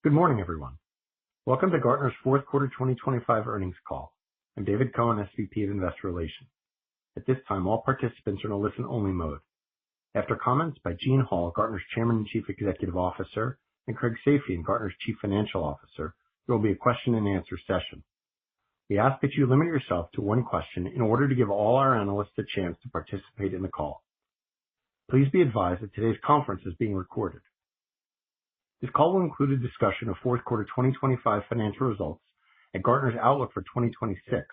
Good morning, everyone. Welcome to Gartner's fourth quarter 2025 earnings call. I'm David Cohen, SVP of Investor Relations. At this time, all participants are in a listen-only mode. After comments by Gene Hall, Gartner's Chairman and Chief Executive Officer, and Craig Safian, Gartner's Chief Financial Officer, there will be a question and answer session. We ask that you limit yourself to one question in order to give all our analysts a chance to participate in the call. Please be advised that today's conference is being recorded. This call will include a discussion of fourth quarter 2025 financial results and Gartner's outlook for 2026,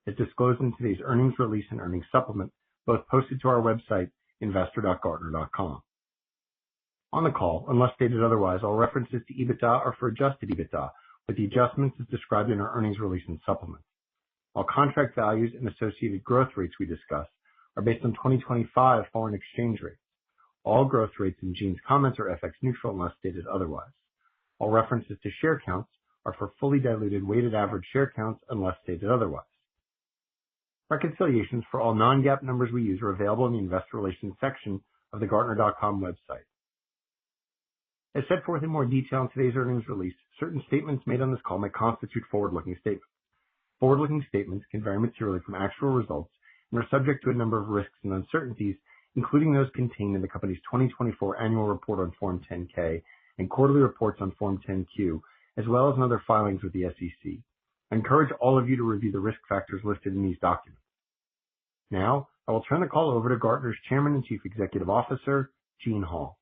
as disclosed in today's earnings release and earnings supplement, both posted to our website, investor.gartner.com. On the call, unless stated otherwise, all references to EBITDA are for adjusted EBITDA, with the adjustments as described in our earnings release and supplement. All contract values and associated growth rates we discuss are based on 2025 foreign exchange rates. All growth rates in Gene's comments are FX neutral unless stated otherwise. All references to share counts are for fully diluted weighted average share counts unless stated otherwise. Reconciliations for all non-GAAP numbers we use are available in the Investor Relations section of the Gartner.com website. As set forth in more detail in today's earnings release, certain statements made on this call may constitute forward-looking statements. Forward-looking statements can vary materially from actual results and are subject to a number of risks and uncertainties, including those contained in the company's 2024 annual report on Form 10-K and quarterly reports on Form 10-Q, as well as in other filings with the SEC. I encourage all of you to review the risk factors listed in these documents. Now, I will turn the call over to Gartner's Chairman and Chief Executive Officer, Gene Hall.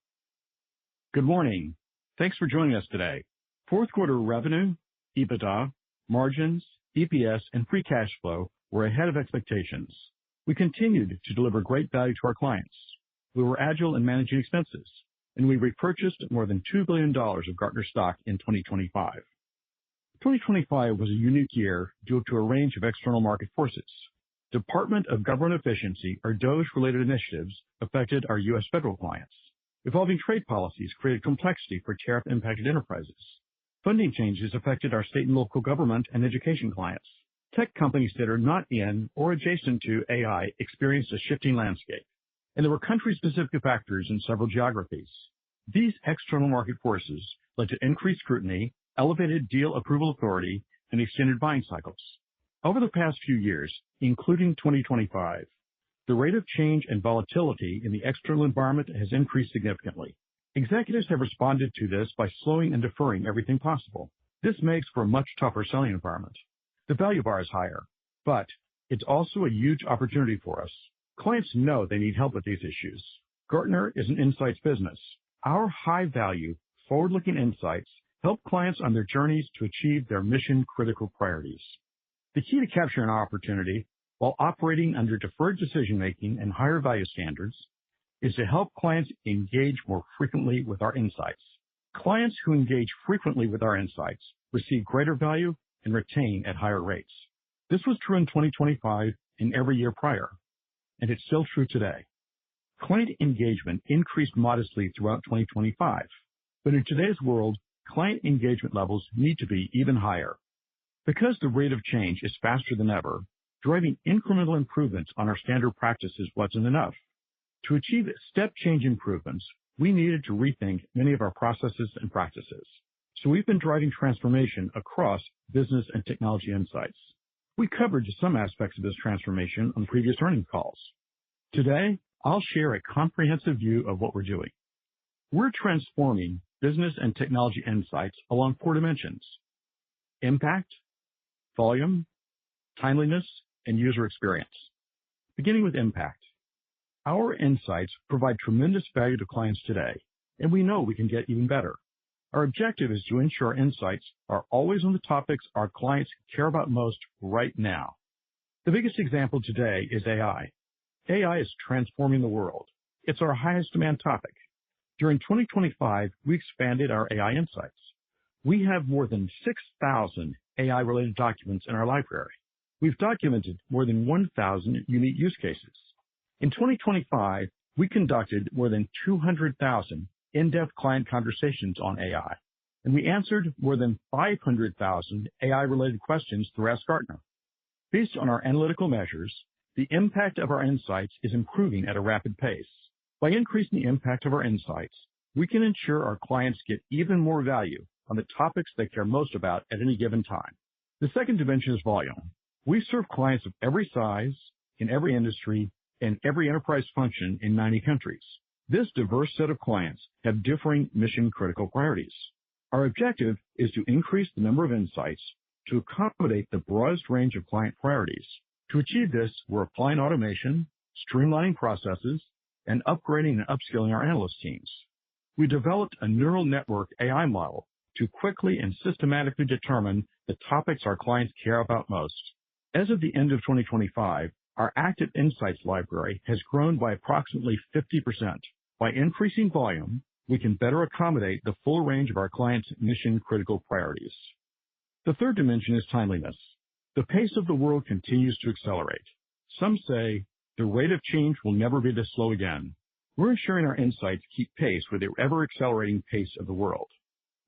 Good morning. Thanks for joining us today. Fourth quarter revenue, EBITDA, margins, EPS, and free cash flow were ahead of expectations. We continued to deliver great value to our clients. We were agile in managing expenses, and we repurchased more than $2 billion of Gartner stock in 2025. 2025 was a unique year due to a range of external market forces. Department of Government Efficiency, or DOGE-related initiatives, affected our U.S. federal clients. Evolving trade policies created complexity for tariff-impacted enterprises. Funding changes affected our state and local government and education clients. Tech companies that are not in or adjacent to AI experienced a shifting landscape, and there were country-specific factors in several geographies. These external market forces led to increased scrutiny, elevated deal approval authority, and extended buying cycles. Over the past few years, including 2025, the rate of change and volatility in the external environment has increased significantly. Executives have responded to this by slowing and deferring everything possible. This makes for a much tougher selling environment. The value bar is higher, but it's also a huge opportunity for us. Clients know they need help with these issues. Gartner is an insights business. Our high-value, forward-looking insights help clients on their journeys to achieve their mission-critical priorities. The key to capturing our opportunity while operating under deferred decision-making and higher value standards is to help clients engage more frequently with our insights. Clients who engage frequently with our insights receive greater value and retain at higher rates. This was true in 2025 and every year prior, and it's still true today. Client engagement increased modestly throughout 2025, but in today's world, client engagement levels need to be even higher. Because the rate of change is faster than ever, driving incremental improvements on our standard practices wasn't enough. To achieve step change improvements, we needed to rethink many of our processes and practices. So we've been driving transformation across business and technology insights. We covered some aspects of this transformation on previous earnings calls. Today, I'll share a comprehensive view of what we're doing. We're transforming business and technology insights along 4 dimensions: impact, volume, timeliness, and user experience. Beginning with impact. Our insights provide tremendous value to clients today, and we know we can get even better. Our objective is to ensure our insights are always on the topics our clients care about most right now. The biggest example today is AI. AI is transforming the world. It's our highest demand topic. During 2025, we expanded our AI insights. We have more than 6,000 AI-related documents in our library. We've documented more than 1,000 unique use cases. In 2025, we conducted more than 200,000 in-depth client conversations on AI, and we answered more than 500,000 AI-related questions through Ask Gartner. Based on our analytical measures, the impact of our insights is improving at a rapid pace. By increasing the impact of our insights, we can ensure our clients get even more value on the topics they care most about at any given time. The second dimension is volume. We serve clients of every size, in every industry, and every enterprise function in 90 countries. This diverse set of clients have differing mission-critical priorities. Our objective is to increase the number of insights to accommodate the broadest range of client priorities. To achieve this, we're applying automation, streamlining processes, and upgrading and upskilling our analyst teams. We developed a neural network AI model to quickly and systematically determine the topics our clients care about most. As of the end of 2025, our active insights library has grown by approximately 50%. By increasing volume, we can better accommodate the full range of our clients' mission-critical priorities. The third dimension is timeliness. The pace of the world continues to accelerate. Some say the rate of change will never be this slow again. We're ensuring our insights keep pace with the ever-accelerating pace of the world.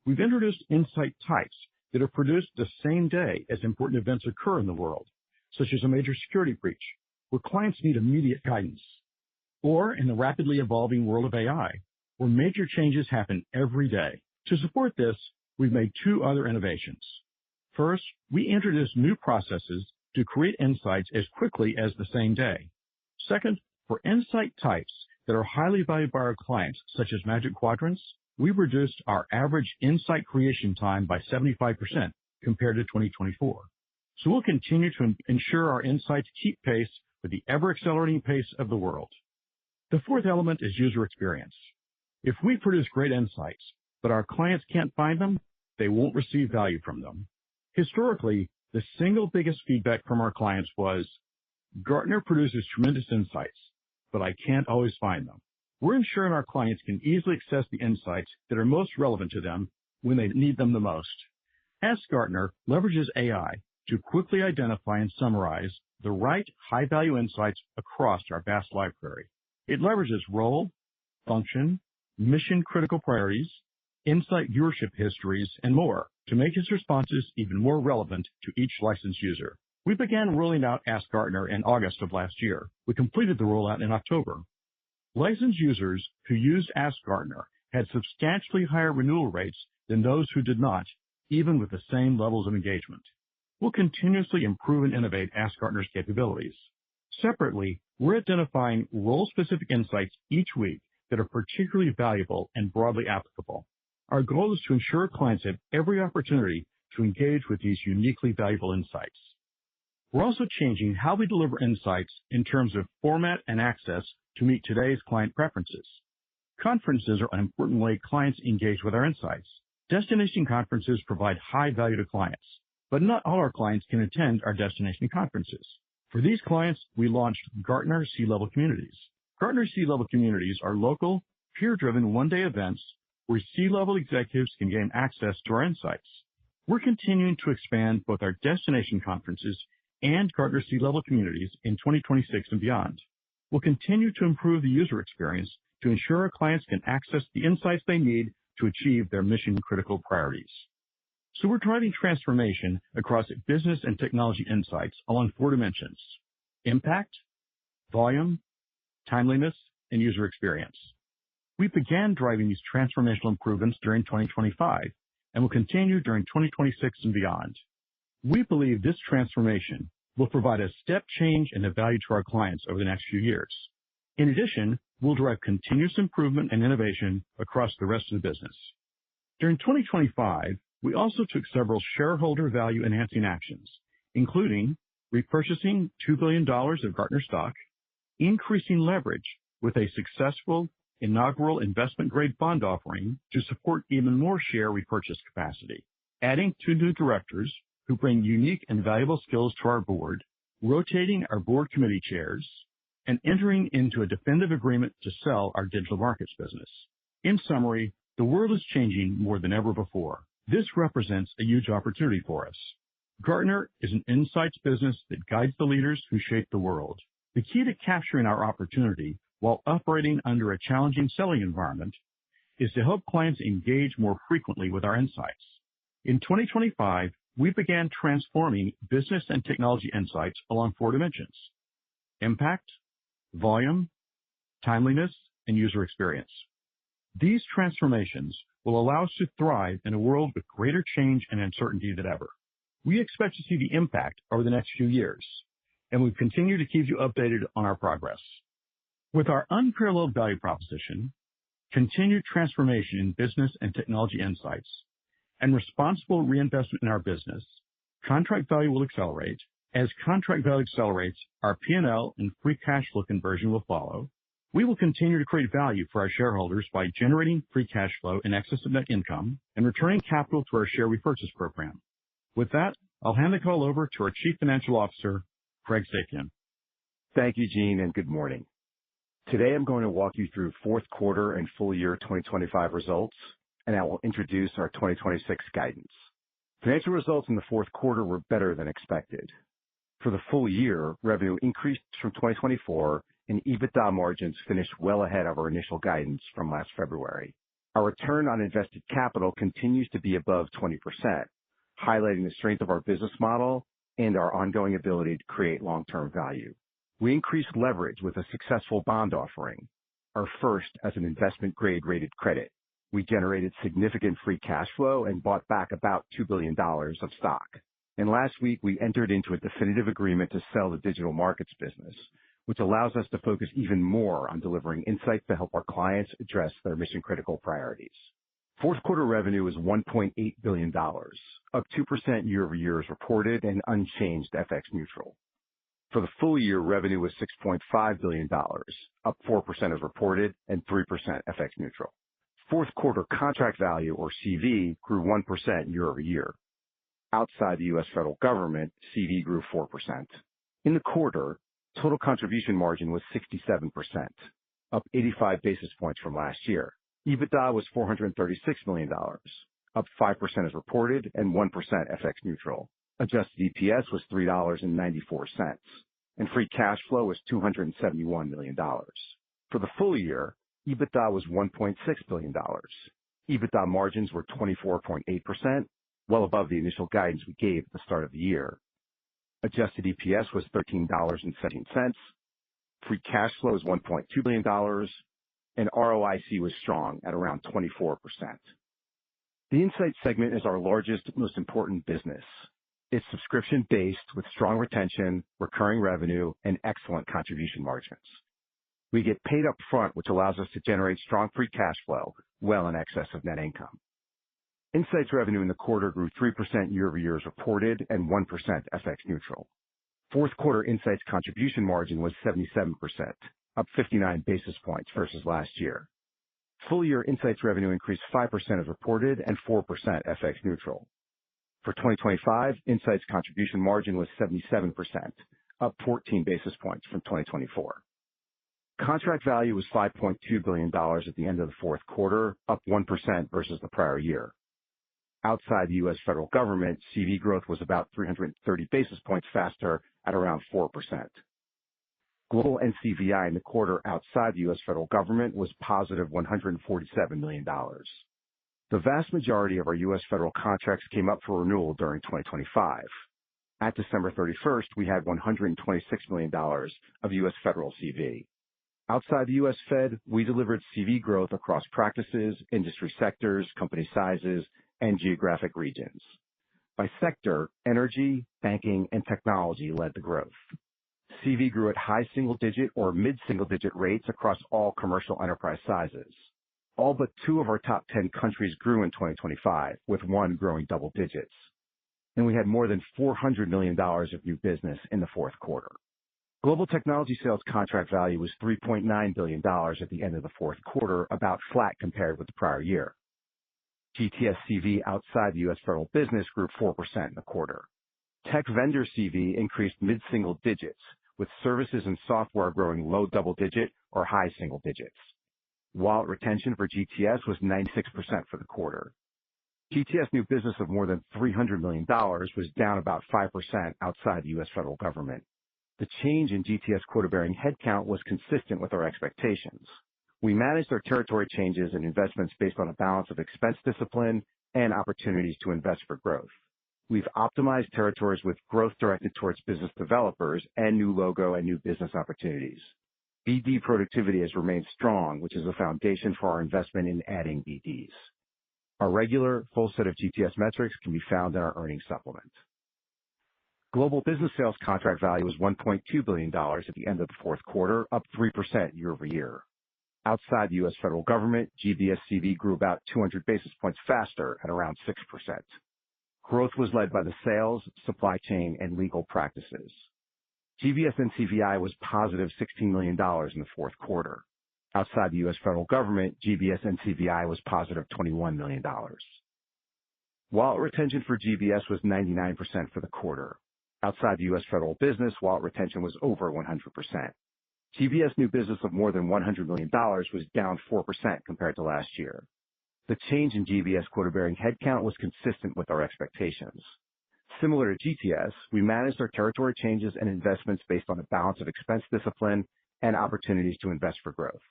We've introduced insight types that are produced the same day as important events occur in the world, such as a major security breach, where clients need immediate guidance, or in the rapidly evolving world of AI, where major changes happen every day. To support this, we've made two other innovations. First, we introduced new processes to create insights as quickly as the same day. Second, for insight types that are highly valued by our clients, such as Magic Quadrants, we've reduced our average insight creation time by 75% compared to 2024. So we'll continue to ensure our insights keep pace with the ever-accelerating pace of the world. The fourth element is user experience. If we produce great insights, but our clients can't find them, they won't receive value from them. Historically, the single biggest feedback from our clients was, Gartner produces tremendous insights, but I can't always find them. We're ensuring our clients can easily access the insights that are most relevant to them when they need them the most. Ask Gartner leverages AI to quickly identify and summarize the right high-value insights across our vast library. It leverages role, function, mission-critical priorities, insight viewership histories, and more to make its responses even more relevant to each licensed user. We began rolling out Ask Gartner in August of last year. We completed the rollout in October. Licensed users who used Ask Gartner had substantially higher renewal rates than those who did not, even with the same levels of engagement. We'll continuously improve and innovate Ask Gartner's capabilities. Separately, we're identifying role-specific insights each week that are particularly valuable and broadly applicable. Our goal is to ensure clients have every opportunity to engage with these uniquely valuable insights. We're also changing how we deliver insights in terms of format and access to meet today's client preferences. Conferences are an important way clients engage with our insights. Destination conferences provide high value to clients, but not all our clients can attend our destination conferences. For these clients, we launched Gartner C-Level Communities. Gartner C-Level Communities are local, peer-driven one-day events where C-level executives can gain access to our insights. We're continuing to expand both our destination conferences and Gartner C-Level Communities in 2026 and beyond. We'll continue to improve the user experience to ensure our clients can access the insights they need to achieve their mission-critical priorities. So we're driving transformation across business and technology insights along four dimensions: impact, volume, timeliness, and user experience. We began driving these transformational improvements during 2025 and will continue during 2026 and beyond. We believe this transformation will provide a step change in the value to our clients over the next few years. In addition, we'll drive continuous improvement and innovation across the rest of the business. During 2025, we also took several shareholder value-enhancing actions, including repurchasing $2 billion of Gartner stock, increasing leverage with a successful inaugural investment-grade bond offering to support even more share repurchase capacity, adding 2 new directors who bring unique and valuable skills to our board, rotating our board committee chairs, and entering into a definitive agreement to sell our digital markets business. In summary, the world is changing more than ever before. This represents a huge opportunity for us. Gartner is an insights business that guides the leaders who shape the world. The key to capturing our opportunity while operating under a challenging selling environment is to help clients engage more frequently with our insights. In 2025, we began transforming business and technology insights along 4 dimensions: impact, volume, timeliness, and user experience. These transformations will allow us to thrive in a world with greater change and uncertainty than ever. We expect to see the impact over the next few years, and we continue to keep you updated on our progress. With our unparalleled value proposition, continued transformation in business and technology insights, and responsible reinvestment in our business, contract value will accelerate. As contract value accelerates, our P&L and free cash flow conversion will follow. We will continue to create value for our shareholders by generating free cash flow in excess of net income and returning capital to our share repurchase program. With that, I'll hand the call over to our Chief Financial Officer, Craig Safian. Thank you, Gene, and good morning. Today, I'm going to walk you through fourth quarter and full year 2025 results, and I will introduce our 2026 guidance. Financial results in the fourth quarter were better than expected. For the full year, revenue increased from 2024, and EBITDA margins finished well ahead of our initial guidance from last February. Our return on invested capital continues to be above 20%, highlighting the strength of our business model and our ongoing ability to create long-term value. We increased leverage with a successful bond offering, our first as an investment-grade rated credit. We generated significant free cash flow and bought back about $2 billion of stock. And last week, we entered into a definitive agreement to sell the digital markets business, which allows us to focus even more on delivering insights to help our clients address their mission-critical priorities. Fourth quarter revenue was $1.8 billion, up 2% year-over-year as reported and unchanged FX neutral. For the full year, revenue was $6.5 billion, up 4% as reported and 3% FX neutral. Fourth quarter contract value, or CV, grew 1% year-over-year. Outside the U.S. federal government, CV grew 4%. In the quarter, total contribution margin was 67%, up 85 basis points from last year. EBITDA was $436 million, up 5% as reported and 1% FX neutral. Adjusted EPS was $3.94, and free cash flow was $271 million. For the full year, EBITDA was $1.6 billion. EBITDA margins were 24.8%, well above the initial guidance we gave at the start of the year. Adjusted EPS was $13.17. Free cash flow was $1.2 billion, and ROIC was strong at around 24%. The Insights segment is our largest, most important business. It's subscription-based with strong retention, recurring revenue, and excellent contribution margins. We get paid up front, which allows us to generate strong free cash flow well in excess of net income. Insights revenue in the quarter grew 3% year-over-year as reported and 1% FX neutral. Fourth quarter Insights contribution margin was 77%, up 59 basis points versus last year. Full year Insights revenue increased 5% as reported and 4% FX neutral. For 2025, Insights contribution margin was 77%, up 14 basis points from 2024. Contract value was $5.2 billion at the end of the fourth quarter, up 1% versus the prior year. Outside the U.S. federal government, CV growth was about 330 basis points faster at around 4%. Global NCVI in the quarter outside the U.S. federal government was positive $147 million. The vast majority of our U.S. federal contracts came up for renewal during 2025. At December 31st, we had $126 million of U.S. federal CV. Outside the U.S. Fed, we delivered CV growth across practices, industry sectors, company sizes, and geographic regions. By sector, energy, banking, and technology led the growth. CV grew at high single-digit or mid-single-digit rates across all commercial enterprise sizes. All but 2 of our top 10 countries grew in 2025, with 1 growing double digits. And we had more than $400 million of new business in the fourth quarter. Global technology sales contract value was $3.9 billion at the end of the fourth quarter, about flat compared with the prior year. GTS CV outside the U.S. federal business grew 4% in the quarter. Tech vendor CV increased mid-single digits, with services and software growing low double-digit or high single digits. Wallet retention for GTS was 96% for the quarter. GTS new business of more than $300 million was down about 5% outside the U.S. federal government. The change in GTS quota-bearing headcount was consistent with our expectations. We managed our territory changes and investments based on a balance of expense discipline and opportunities to invest for growth. We've optimized territories with growth directed towards business developers and new logo and new business opportunities. BD productivity has remained strong, which is a foundation for our investment in adding BDs. Our regular full set of GTS metrics can be found in our earnings supplement. Global business sales contract value was $1.2 billion at the end of the fourth quarter, up 3% year over year. Outside the U.S. federal government, GBS CV grew about 200 basis points faster at around 6%. Growth was led by the sales, supply chain, and legal practices. GBS NCVI was positive $16 million in the fourth quarter. Outside the U.S. federal government, GBS NCVI was positive $21 million. Wallet retention for GBS was 99% for the quarter. Outside the U.S. federal business, wallet retention was over 100%. GBS new business of more than $100 million was down 4% compared to last year. The change in GBS quota-bearing headcount was consistent with our expectations. Similar to GTS, we managed our territory changes and investments based on a balance of expense discipline and opportunities to invest for growth.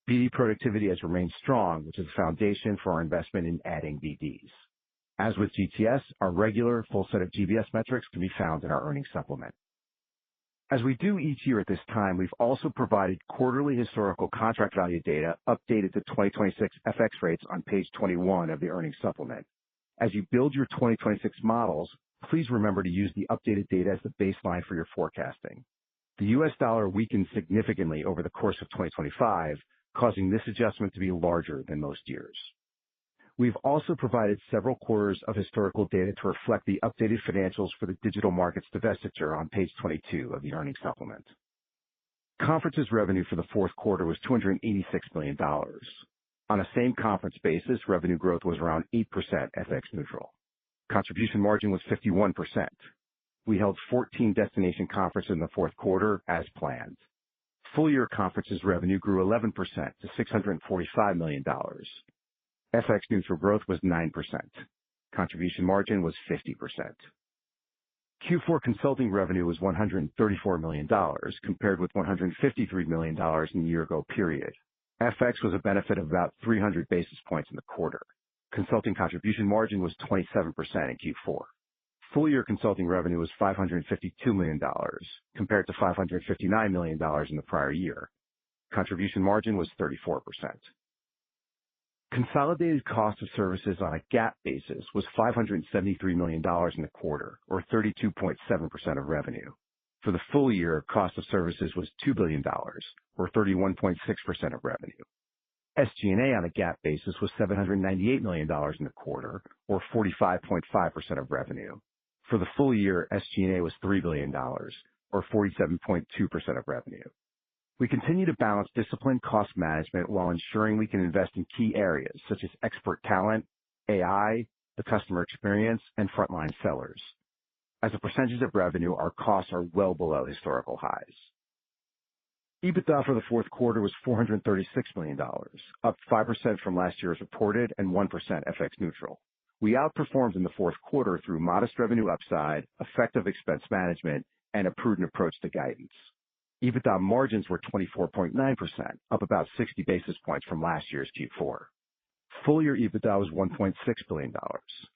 BD productivity has remained strong, which is the foundation for our investment in adding BDs. As with GTS, our regular full set of GBS metrics can be found in our earnings supplement. As we do each year at this time, we've also provided quarterly historical contract value data updated to 2026 FX rates on page 21 of the earnings supplement. As you build your 2026 models, please remember to use the updated data as the baseline for your forecasting. The U.S. dollar weakened significantly over the course of 2025, causing this adjustment to be larger than most years. We've also provided several quarters of historical data to reflect the updated financials for the digital markets divestiture on page 22 of the earnings supplement. Conferences revenue for the fourth quarter was $286 million. On a same conference basis, revenue growth was around 8% FX neutral. Contribution margin was 51%. We held 14 destination conferences in the fourth quarter as planned. Full year conferences revenue grew 11% to $645 million. FX neutral growth was 9%. Contribution margin was 50%. Q4 consulting revenue was $134 million, compared with $153 million in the year-ago period. FX was a benefit of about 300 basis points in the quarter. Consulting contribution margin was 27% in Q4. Full year consulting revenue was $552 million, compared to $559 million in the prior year. Contribution margin was 34%. Consolidated cost of services on a GAAP basis was $573 million in the quarter, or 32.7% of revenue. For the full year, cost of services was $2 billion, or 31.6% of revenue. SG&A on a GAAP basis was $798 million in the quarter, or 45.5% of revenue. For the full year, SG&A was $3 billion, or 47.2% of revenue. We continue to balance disciplined cost management while ensuring we can invest in key areas such as expert talent, AI, the customer experience, and frontline sellers. As a percentage of revenue, our costs are well below historical highs. EBITDA for the fourth quarter was $436 million, up 5% from last year's reported and 1% FX neutral. We outperformed in the fourth quarter through modest revenue upside, effective expense management, and a prudent approach to guidance. EBITDA margins were 24.9%, up about 60 basis points from last year's Q4. Full year EBITDA was $1.6 billion,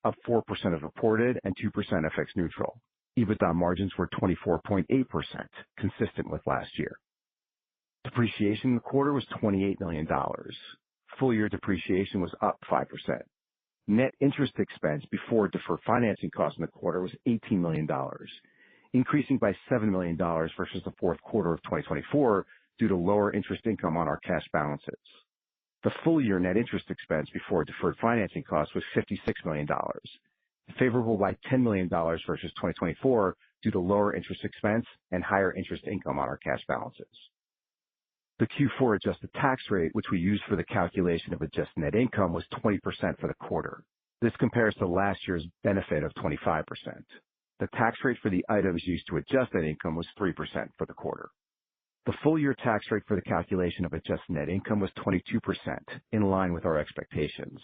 up 4% as reported and 2% FX neutral. EBITDA margins were 24.8%, consistent with last year. Depreciation in the quarter was $28 million. Full year depreciation was up 5%. Net interest expense before deferred financing costs in the quarter was $18 million, increasing by $7 million versus the fourth quarter of 2024 due to lower interest income on our cash balances. The full year net interest expense before deferred financing costs was $56 million, favorable by $10 million versus 2024 due to lower interest expense and higher interest income on our cash balances. The Q4 adjusted tax rate, which we use for the calculation of adjusted net income, was 20% for the quarter. This compares to last year's benefit of 25%. The tax rate for the items used to adjust net income was 3% for the quarter. The full year tax rate for the calculation of adjusted net income was 22%, in line with our expectations.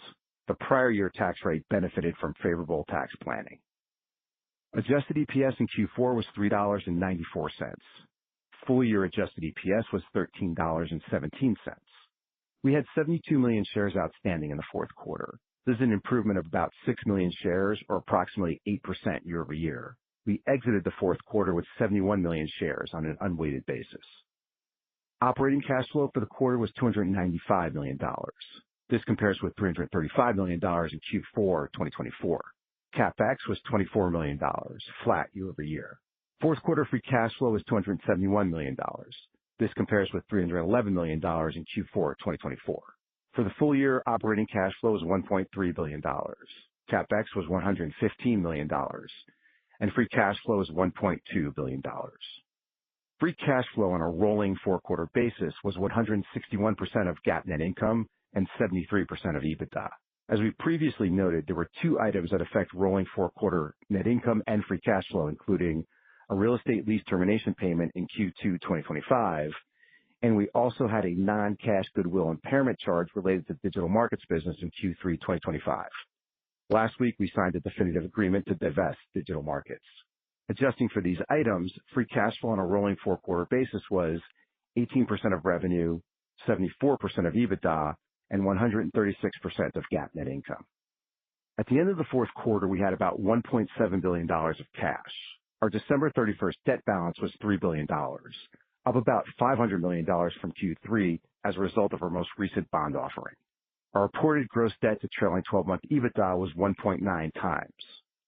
The prior year tax rate benefited from favorable tax planning. Adjusted EPS in Q4 was $3.94. Full year adjusted EPS was $13.17. We had 72 million shares outstanding in the fourth quarter. This is an improvement of about 6 million shares, or approximately 8% year over year. We exited the fourth quarter with 71 million shares on an unweighted basis. Operating cash flow for the quarter was $295 million. This compares with $335 million in Q4 2024. CapEx was $24 million, flat year over year. Fourth quarter free cash flow was $271 million. This compares with $311 million in Q4 2024. For the full year, operating cash flow was $1.3 billion. CapEx was $115 million, and free cash flow was $1.2 billion. Free cash flow on a rolling four-quarter basis was 161% of GAAP net income and 73% of EBITDA. As we previously noted, there were two items that affect rolling four-quarter net income and free cash flow, including a real estate lease termination payment in Q2 2025, and we also had a non-cash goodwill impairment charge related to digital markets business in Q3 2025. Last week, we signed a definitive agreement to divest digital markets. Adjusting for these items, free cash flow on a rolling four-quarter basis was 18% of revenue, 74% of EBITDA, and 136% of GAAP net income. At the end of the fourth quarter, we had about $1.7 billion of cash. Our December 31st debt balance was $3 billion, up about $500 million from Q3 as a result of our most recent bond offering. Our reported gross debt to trailing 12-month EBITDA was 1.9 times.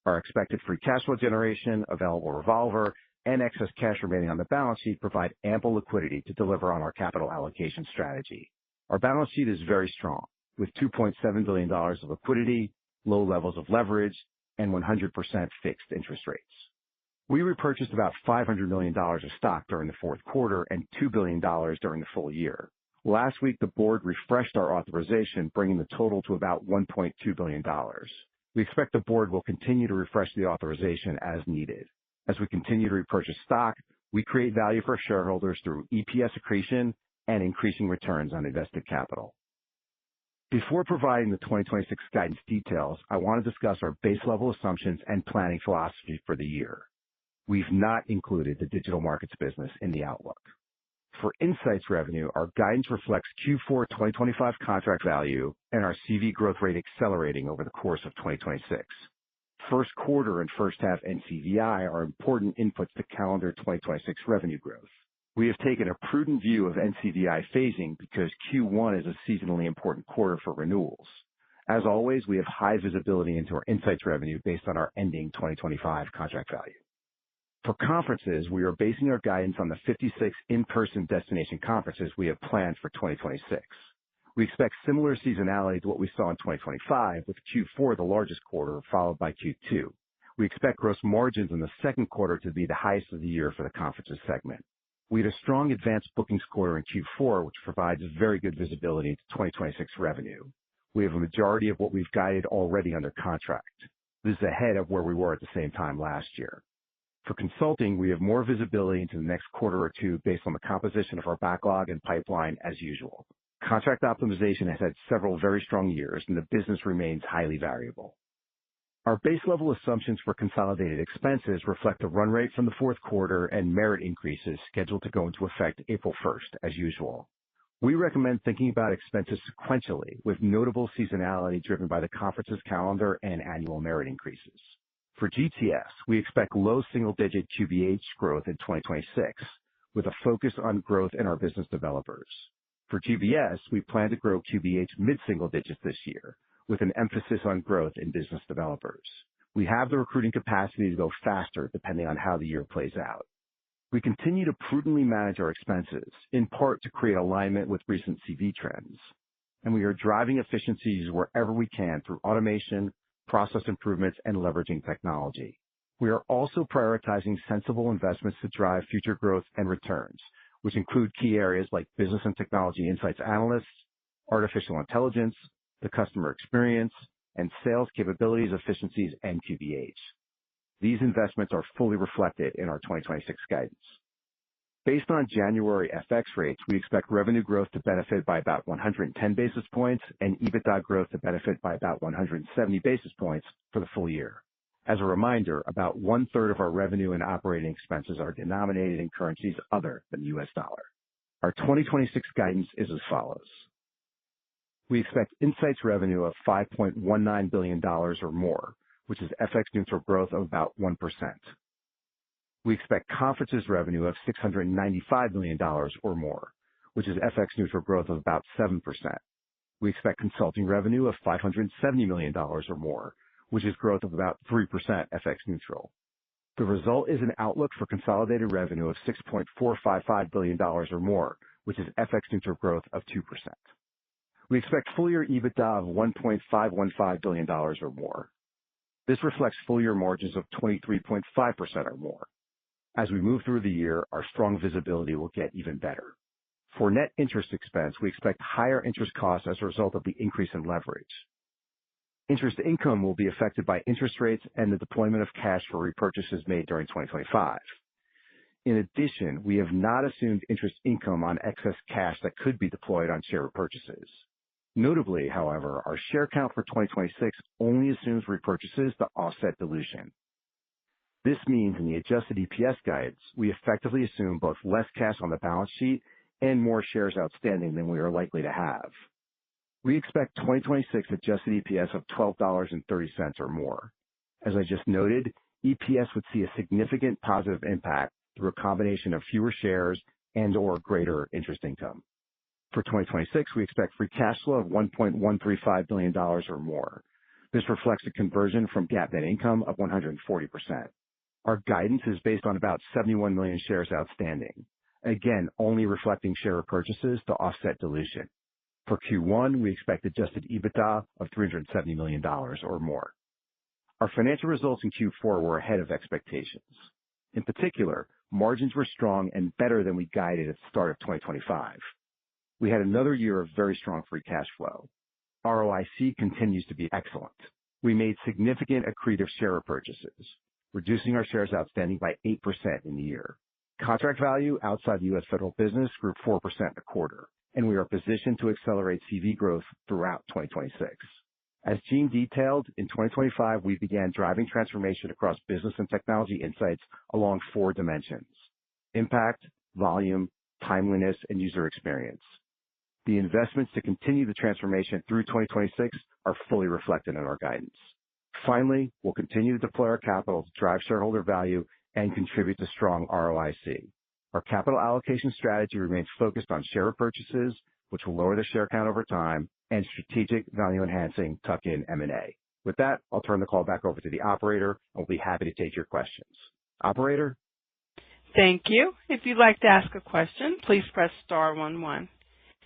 Our expected free cash flow generation, available revolver, and excess cash remaining on the balance sheet provide ample liquidity to deliver on our capital allocation strategy. Our balance sheet is very strong, with $2.7 billion of liquidity, low levels of leverage, and 100% fixed interest rates. We repurchased about $500 million of stock during the fourth quarter and $2 billion during the full year. Last week, the board refreshed our authorization, bringing the total to about $1.2 billion. We expect the board will continue to refresh the authorization as needed. As we continue to repurchase stock, we create value for shareholders through EPS accretion and increasing returns on invested capital. Before providing the 2026 guidance details, I want to discuss our base level assumptions and planning philosophy for the year. We've not included the digital markets business in the outlook. For insights revenue, our guidance reflects Q4 2025 contract value and our CV growth rate accelerating over the course of 2026. First quarter and first half NCVI are important inputs to calendar 2026 revenue growth. We have taken a prudent view of NCVI phasing because Q1 is a seasonally important quarter for renewals. As always, we have high visibility into our insights revenue based on our ending 2025 contract value. For conferences, we are basing our guidance on the 56 in-person destination conferences we have planned for 2026. We expect similar seasonality to what we saw in 2025, with Q4 the largest quarter, followed by Q2. We expect gross margins in the second quarter to be the highest of the year for the conferences segment. We had a strong advanced bookings quarter in Q4, which provides very good visibility into 2026 revenue. We have a majority of what we've guided already under contract. This is ahead of where we were at the same time last year. For consulting, we have more visibility into the next quarter or two based on the composition of our backlog and pipeline as usual. Contract optimization has had several very strong years, and the business remains highly variable. Our base level assumptions for consolidated expenses reflect the run rate from the fourth quarter and merit increases scheduled to go into effect April 1st, as usual. We recommend thinking about expenses sequentially, with notable seasonality driven by the conferences calendar and annual merit increases. For GTS, we expect low single-digit QBH growth in 2026, with a focus on growth in our business developers. For GBS, we plan to grow QBH mid-single digits this year, with an emphasis on growth in business developers. We have the recruiting capacity to go faster depending on how the year plays out. We continue to prudently manage our expenses, in part to create alignment with recent CV trends, and we are driving efficiencies wherever we can through automation, process improvements, and leveraging technology. We are also prioritizing sensible investments to drive future growth and returns, which include key areas like business and technology insights analysts, artificial intelligence, the customer experience, and sales capabilities, efficiencies, and QBH. These investments are fully reflected in our 2026 guidance. Based on January FX rates, we expect revenue growth to benefit by about 110 basis points and EBITDA growth to benefit by about 170 basis points for the full year. As a reminder, about one-third of our revenue and operating expenses are denominated in currencies other than the US dollar. Our 2026 guidance is as follows. We expect insights revenue of $5.19 billion or more, which is FX neutral growth of about 1%. We expect conferences revenue of $695 million or more, which is FX neutral growth of about 7%. We expect consulting revenue of $570 million or more, which is growth of about 3% FX neutral. The result is an outlook for consolidated revenue of $6.455 billion or more, which is FX neutral growth of 2%. We expect full-year EBITDA of $1.515 billion or more. This reflects full-year margins of 23.5% or more. As we move through the year, our strong visibility will get even better. For net interest expense, we expect higher interest costs as a result of the increase in leverage. Interest income will be affected by interest rates and the deployment of cash for repurchases made during 2025. In addition, we have not assumed interest income on excess cash that could be deployed on share repurchases. Notably, however, our share count for 2026 only assumes repurchases to offset dilution. This means in the adjusted EPS guides, we effectively assume both less cash on the balance sheet and more shares outstanding than we are likely to have. We expect 2026 adjusted EPS of $12.30 or more. As I just noted, EPS would see a significant positive impact through a combination of fewer shares and/or greater interest income. For 2026, we expect free cash flow of $1.135 billion or more. This reflects a conversion from GAAP net income of 140%. Our guidance is based on about 71 million shares outstanding, again, only reflecting share repurchases to offset dilution. For Q1, we expect adjusted EBITDA of $370 million or more. Our financial results in Q4 were ahead of expectations. In particular, margins were strong and better than we guided at the start of 2025. We had another year of very strong free cash flow. ROIC continues to be excellent. We made significant accretive share repurchases, reducing our shares outstanding by 8% in the year. Contract value outside the U.S. federal business grew 4% a quarter, and we are positioned to accelerate CV growth throughout 2026. As Gene detailed, in 2025, we began driving transformation across business and technology insights along 4 dimensions: impact, volume, timeliness, and user experience. The investments to continue the transformation through 2026 are fully reflected in our guidance. Finally, we'll continue to deploy our capital to drive shareholder value and contribute to strong ROIC. Our capital allocation strategy remains focused on share repurchases, which will lower the share count over time, and strategic value-enhancing tuck-in M&A. With that, I'll turn the call back over to the operator, and we'll be happy to take your questions. Operator? Thank you. If you'd like to ask a question, please press star 11.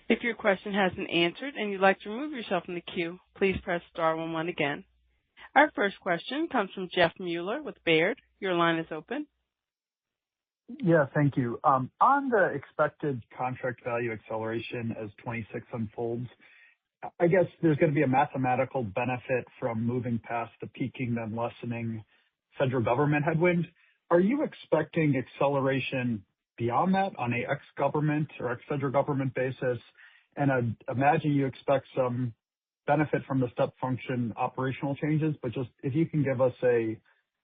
If your question has been answered and you'd like to remove yourself from the queue, please press star 11 again. Our first question comes from Jeff Meuler with Baird. Your line is open. Yeah, thank you. On the expected contract value acceleration as 26 unfolds, I guess there's going to be a mathematical benefit from moving past the peaking then lessening federal government headwind. Are you expecting acceleration beyond that on a ex-government or ex-federal government basis? And I'd imagine you expect some benefit from the step function operational changes, but just if you can give us a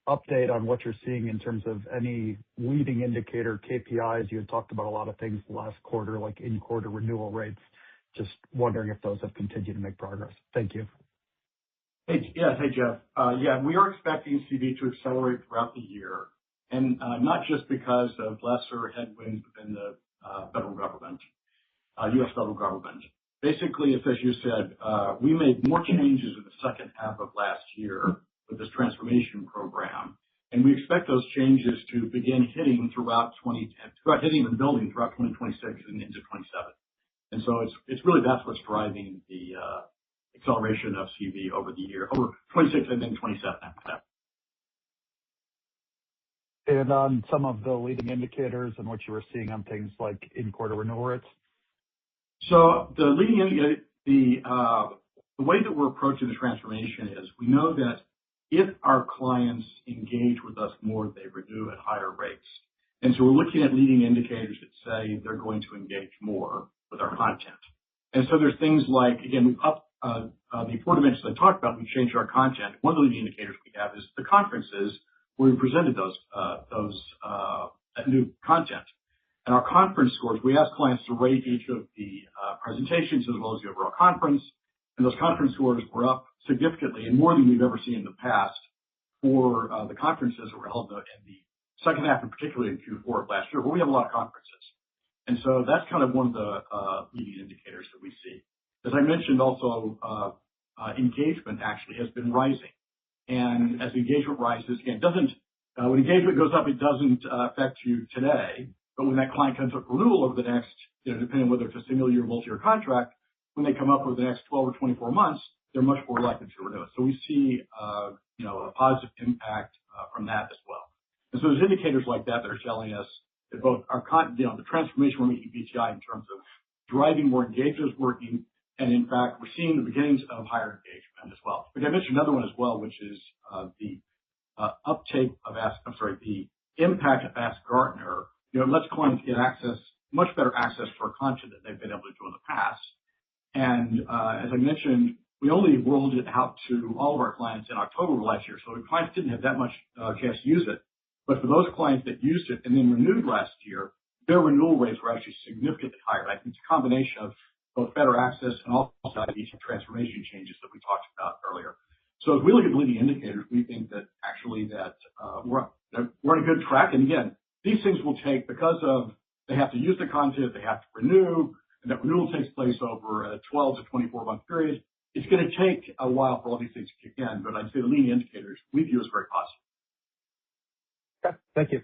update on what you're seeing in terms of any leading indicator KPIs. You had talked about a lot of things last quarter, like in-quarter renewal rates. Just wondering if those have continued to make progress. Thank you. Hey, Jeff. We are expecting CV to accelerate throughout the year, and not just because of lesser headwinds within the federal government, U.S. federal government. Basically, as you said, we made more changes in the second half of last year with this transformation program, and we expect those changes to begin hitting hitting and building throughout 2026 and into 27. And so it's really that's what's driving the acceleration of CV over the year, over 26 and then 27 after that. And on some of the leading indicators and what you were seeing on things like in-quarter renewal rates? So the leading indicator, the way that we're approaching the transformation is we know that if our clients engage with us more, they renew at higher rates. And so we're looking at leading indicators that say they're going to engage more with our content. And so there's things like, again, we've upped the 4 dimensions I talked about. We've changed our content. One of the leading indicators we have is the conferences where we presented that new content. And our conference scores, we ask clients to rate each of the presentations as well as the overall conference. And those conference scores were up significantly and more than we've ever seen in the past for the conferences that were held in the second half, and particularly in Q4 of last year, where we have a lot of conferences. And so that's kind of one of the leading indicators that we see. As I mentioned also, engagement actually has been rising. And as engagement rises, again, when engagement goes up, it doesn't affect you today. But when that client comes up for renewal over the next, depending on whether it's a single year or multi-year contract, when they come up over the next 12 or 24 months, they're much more likely to renew it. So we see, a positive impact from that as well. And so there's indicators like that are telling us that both the transformation we're making BTI in terms of driving more engagement is working, and in fact, we're seeing the beginnings of higher engagement as well. But I mentioned another one as well, which is the uptake of the impact of Ask Gartner. It lets clients get much better access to our content than they've been able to do in the past. And as I mentioned, we only rolled it out to all of our clients in October of last year, so the clients didn't have that much chance to use it. But for those clients that used it and then renewed last year, their renewal rates were actually significantly higher. I think it's a combination of both better access and also these transformation changes that we talked about earlier. So as we look at the leading indicators, we think that actually we're on a good track. And again, these things will take, because of they have to use the content, they have to renew, and that renewal takes place over a 12 to 24 month period. It's going to take a while for all these things to kick in, but I'd say the leading indicators we view as very positive. Okay, thank you.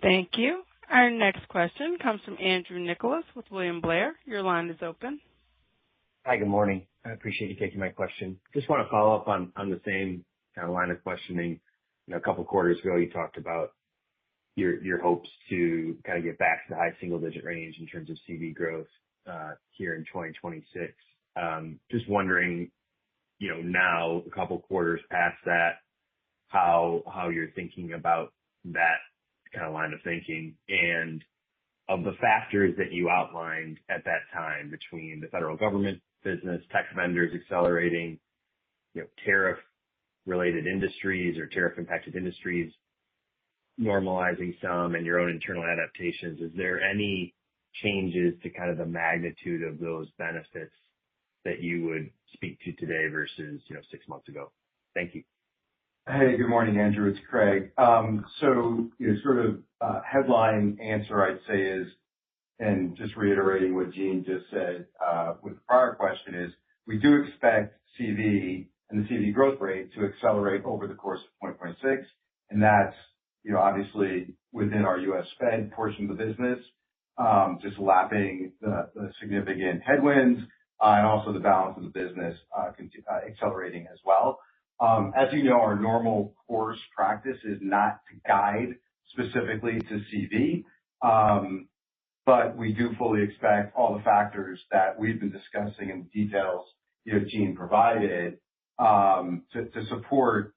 Thank you. Our next question comes from Andrew Nicholas with William Blair. Your line is open. Hi, good morning. I appreciate you taking my question. Just want to follow up on the same kind of line of questioning. A couple of quarters ago, you talked about your hopes to kind of get back to the high single-digit range in terms of CV growth here in 2026. Just wondering, now a couple of quarters past that, how you're thinking about that kind of line of thinking, and of the factors that you outlined at that time between the federal government business, tech vendors accelerating, tariff-related industries or tariff-impacted industries normalizing some, and your own internal adaptations. Is there any changes to kind of the magnitude of those benefits that you would speak to today versus 6 months ago? Thank you. Hey, good morning, Andrew. It's Craig. Headline answer I'd say is, and just reiterating what Gene just said with the prior question, is we do expect CV and the CV growth rate to accelerate over the course of 2026, and that's obviously within our U.S. Fed portion of the business, just lapping the significant headwinds, and also the balance of the business accelerating as well. As you know, our normal course practice is not to guide specifically to CV, but we do fully expect all the factors that we've been discussing in the details Gene provided to support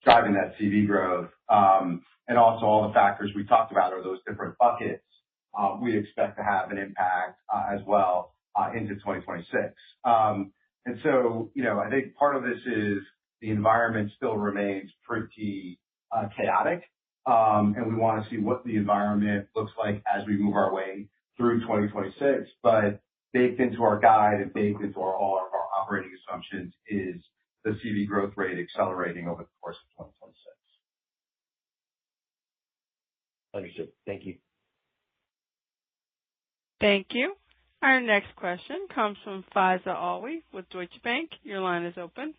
driving that CV growth, and also all the factors we talked about, or those different buckets, we expect to have an impact as well into 2026. And so, I think part of this is the environment still remains pretty chaotic, and we want to see what the environment looks like as we move our way through 2026. But baked into our guide and baked into all of our operating assumptions is the CV growth rate accelerating over the course of 2026. Understood. Thank you. Thank you. Our next question comes from Faiza Alwy with Deutsche Bank. Your line is open.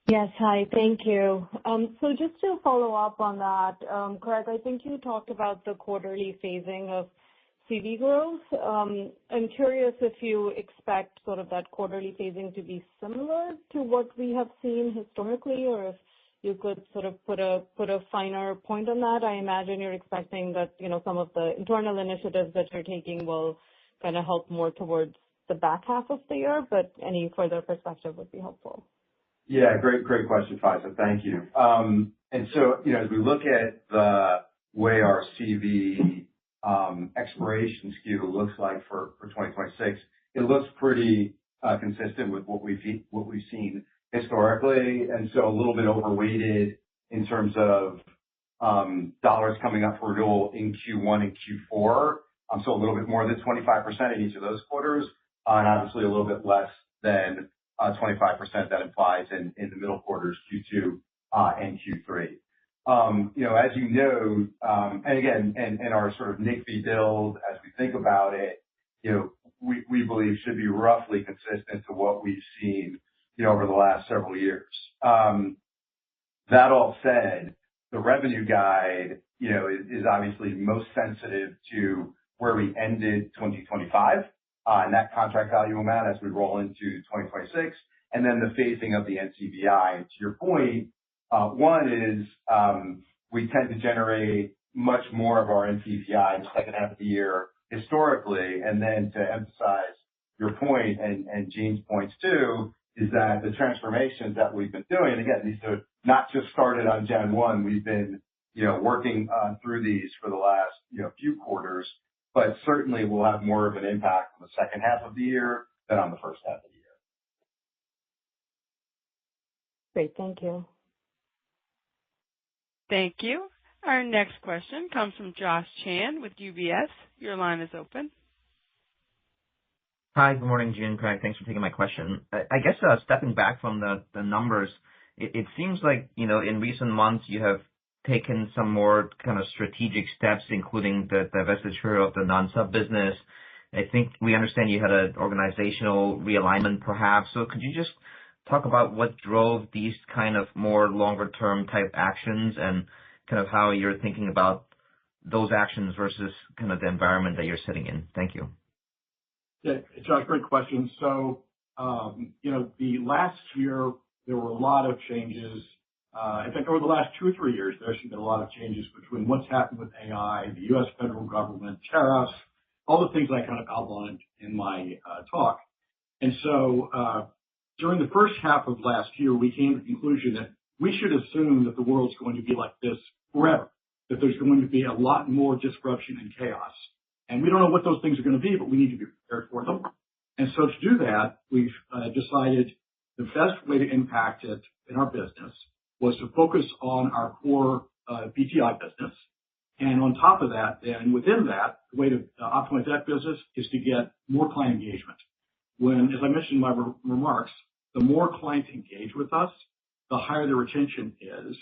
Yes, hi, thank you. So just to follow up on that, Craig, I think you talked about the quarterly phasing of CV growth. I'm curious if you expect sort of that quarterly phasing to be similar to what we have seen historically, or if you could sort of put a finer point on that. I imagine you're expecting that, some of the internal initiatives that you're taking will kind of help more towards the back half of the year, but any further perspective would be helpful. Yeah, great question, Faiza. Thank you. And so, as we look at the way our CV expiration skew looks like for 2026, it looks pretty consistent with what we've seen historically, and so a little bit overweighted in terms of dollars coming up for renewal in Q1 and Q4. So a little bit more than 25% in each of those quarters, and obviously a little bit less than 25% that implies in the middle quarters, Q2 and Q3. As you know, and again, and our sort of NCVI build, as we think about it, we believe should be roughly consistent to what we've seen, over the last several years. That all said, the revenue guide, is obviously most sensitive to where we ended 2025, and that contract value amount as we roll into 2026, and then the phasing of the NCVI. And to your point, one is, we tend to generate much more of our NCVI in the second half of the year historically. And then to emphasize your point and Gene's points too, is that the transformations that we've been doing, and again, these are not just started on Jan 1, we've been, working through these for the last, few quarters, but certainly will have more of an impact on the second half of the year than on the first half of the year. Great. Thank you. Thank you. Our next question comes from Josh Chan with UBS. Your line is open. Hi, good morning, Gene and Craig. Thanks for taking my question. I guess stepping back from the numbers, it seems like, in recent months you have taken some more kind of strategic steps, including the divestiture of the non-sub business. I think we understand you had an organizational realignment perhaps. So could you just talk about what drove these kind of more longer term type actions and kind of how you're thinking about those actions versus kind of the environment that you're sitting in? Thank you. Yeah, Josh, great question. So, the last year there were a lot of changes. In fact, over the last 2 or 3 years, there's been a lot of changes between what's happened with AI, the U.S. federal government, tariffs, all the things I kind of outlined in my talk. And so, during the first half of last year, we came to the conclusion that we should assume that the world's going to be like this forever, that there's going to be a lot more disruption and chaos. And we don't know what those things are going to be, but we need to be prepared for them. And so to do that, we've decided the best way to impact it in our business was to focus on our core BTI business. And on top of that, then within that, the way to optimize that business is to get more client engagement. When, as I mentioned in my remarks, the more clients engage with us, the higher the retention is.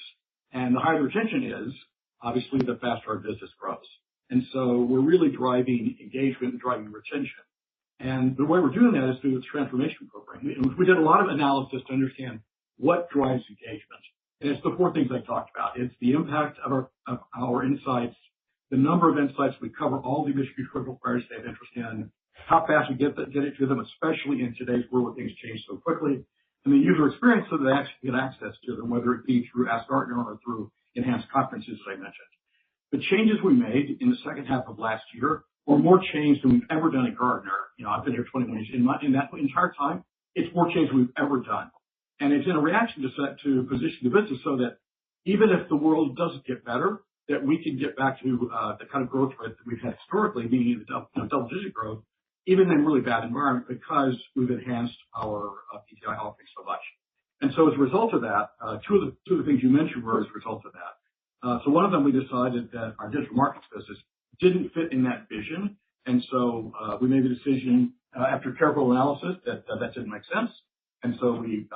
And the higher the retention is, obviously, the faster our business grows. And so we're really driving engagement and driving retention. And the way we're doing that is through the transformation program. We did a lot of analysis to understand what drives engagement. And it's the 4 things I talked about. It's the impact of our insights, the number of insights we cover, all the industry critical priorities they have interest in, how fast we get it to them, especially in today's world where things change so quickly, and the user experience so that they actually get access to them, whether it be through Ask Gartner or through enhanced conferences, as I mentioned. The changes we made in the second half of last year were more change than we've ever done at Gartner. I've been here 21 years. In that entire time, it's more change than we've ever done. And it's in a reaction to position the business so that even if the world doesn't get better, that we can get back to the kind of growth rate that we've had historically, meaning the double-digit growth, even in a really bad environment, because we've enhanced our PTI offerings so much. And so as a result of that, two of the things you mentioned were as a result of that. So one of them, we decided that our digital markets business didn't fit in that vision. And so we made the decision after careful analysis that didn't make sense. And so we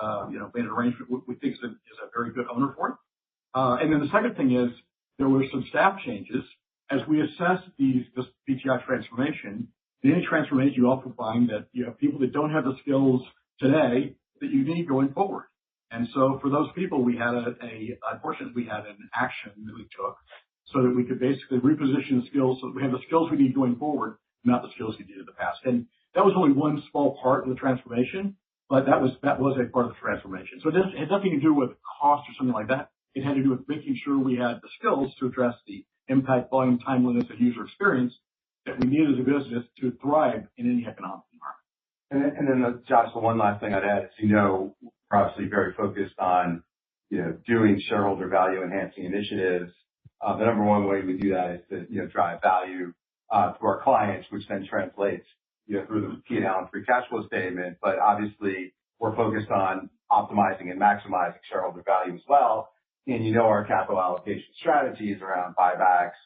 made an arrangement we think is a very good owner for it. And then the second thing is there were some staff changes as we assessed this BTI transformation. In any transformation, you often find that you have people that don't have the skills today that you need going forward. And so for those people, we had unfortunately, we had an action that we took so that we could basically reposition the skills so that we have the skills we need going forward, not the skills we did in the past. And that was only one small part of the transformation, but that was a part of the transformation. So it had nothing to do with cost or something like that. It had to do with making sure we had the skills to address the impact, volume, timeliness, and user experience that we need as a business to thrive in any economic environment. And then, Josh, the one last thing I'd add is, we're obviously very focused on, doing shareholder value enhancing initiatives. The number one way we do that is to, drive value to our clients, which then translates, through the P&L and free cash flow statement. But obviously, we're focused on optimizing and maximizing shareholder value as well. And our capital allocation strategies around buybacks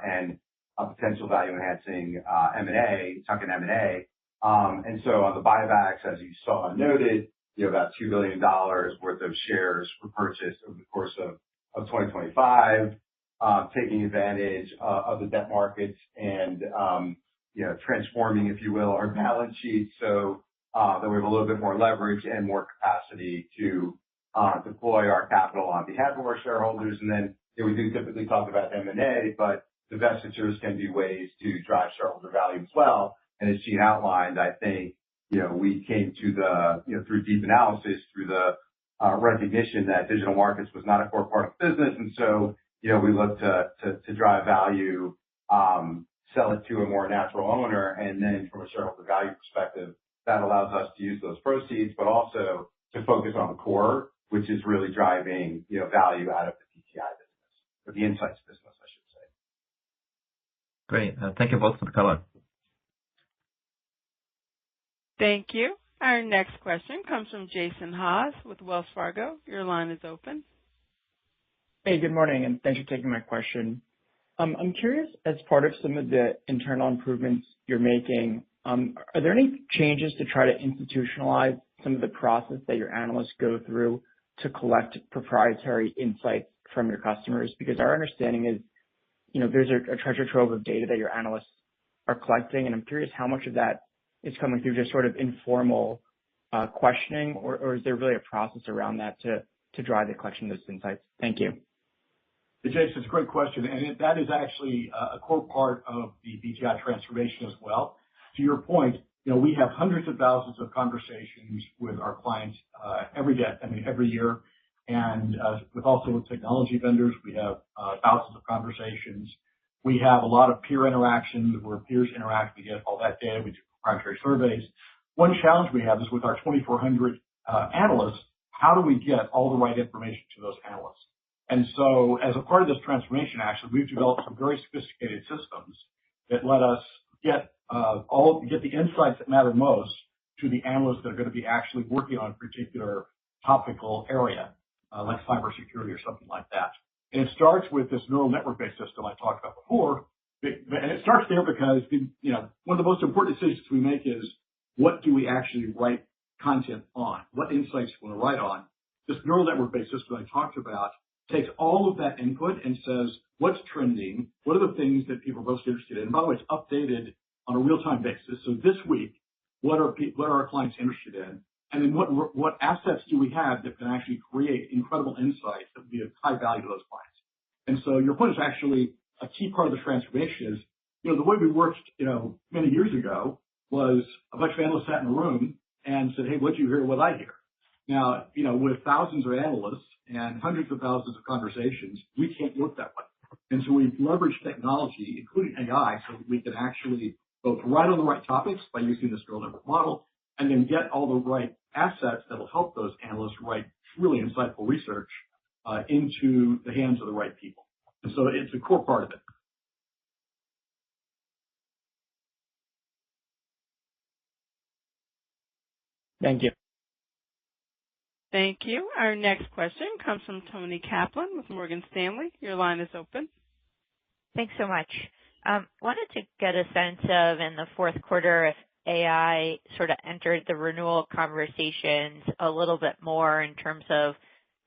and potential value enhancing M&A, tuck-in M&A. And so on the buybacks, as you saw and noted, about $2 billion worth of shares were purchased over the course of 2025, taking advantage of the debt markets and transforming, if you will, our balance sheet so that we have a little bit more leverage and more capacity to deploy our capital on behalf of our shareholders. And then we do typically talk about M&A, but divestitures can be ways to drive shareholder value as well. And as Gene outlined, I think, we came to through deep analysis, through the recognition that digital markets was not a core part of the business. And so, we look to drive value, sell it to a more natural owner. And then from a shareholder value perspective, that allows us to use those proceeds, but also to focus on the core, which is really driving, value out of the PTI business, or the insights business, I should say. Great. Thank you both for the color. Thank you. Our next question comes from Jason Haas with Wells Fargo. Your line is open. Hey, good morning, and thanks for taking my question. I'm curious, as part of some of the internal improvements you're making, are there any changes to try to institutionalize some of the process that your analysts go through to collect proprietary insights from your customers? Because our understanding is, there's a treasure trove of data that your analysts are collecting, and I'm curious how much of that is coming through just sort of informal questioning, or is there really a process around that to drive the collection of those insights? Thank you. Hey, Jason, it's a great question, and that is actually a core part of the BTI transformation as well. To your point, we have hundreds of thousands of conversations with our clients every day, every year, and with technology vendors, we have thousands of conversations. We have a lot of peer interactions where peers interact. We get all that data. We do proprietary surveys. One challenge we have is with our 2,400 analysts, how do we get all the right information to those analysts? And so as a part of this transformation, actually, we've developed some very sophisticated systems that let us get the insights that matter most to the analysts that are going to be actually working on a particular topical area, like cybersecurity or something like that. And it starts with this neural network-based system I talked about before. And it starts there because, one of the most important decisions we make is, what do we actually write content on? What insights do we want to write on? This neural network-based system I talked about takes all of that input and says, what's trending? What are the things that people are most interested in? And by the way, it's updated on a real-time basis. So this week, what are our clients interested in? And then what assets do we have that can actually create incredible insights that would be of high value to those clients? And so your point is actually a key part of the transformation is, the way we worked, many years ago was a bunch of analysts sat in a room and said, hey, what'd you hear? What'd I hear? Now, with thousands of analysts and hundreds of thousands of conversations, we can't work that way. And so we've leveraged technology, including AI, so that we can actually both write on the right topics by using this neural network model, and then get all the right assets that will help those analysts write really insightful research into the hands of the right people. And so it's a core part of it. Thank you. Thank you. Our next question comes from Toni Kaplan with Morgan Stanley. Your line is open. Thanks so much. Wanted to get a sense of, in the fourth quarter, if AI sort of entered the renewal conversations a little bit more in terms of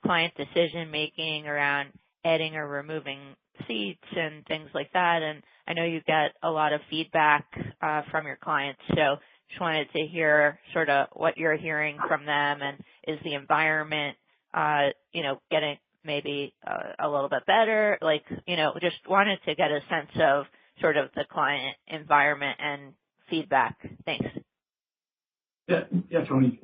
client decision-making around adding or removing seats and things like that. And I know you get a lot of feedback from your clients, so just wanted to hear sort of what you're hearing from them, and is the environment, getting maybe a little bit better? Just wanted to get a sense of sort of the client environment and feedback. Thanks. Yeah, Tony.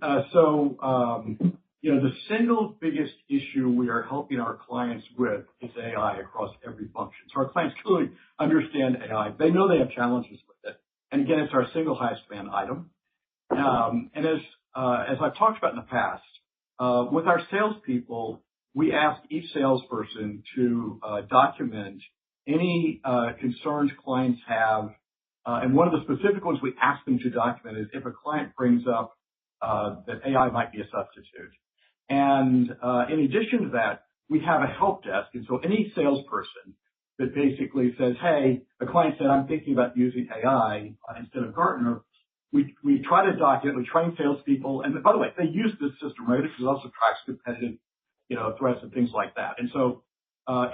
The single biggest issue we are helping our clients with is AI across every function. So our clients clearly understand AI. They know they have challenges with it. And again, it's our single highest demand item. And as I've talked about in the past, with our salespeople, we ask each salesperson to document any concerns clients have. And one of the specific ones we ask them to document is if a client brings up that AI might be a substitute. And in addition to that, we have a help desk. And so any salesperson that basically says, hey, a client said, I'm thinking about using AI instead of Gartner, we try to document, we train salespeople. And by the way, they use this system, right? Because it also tracks competitive threats and things like that. And so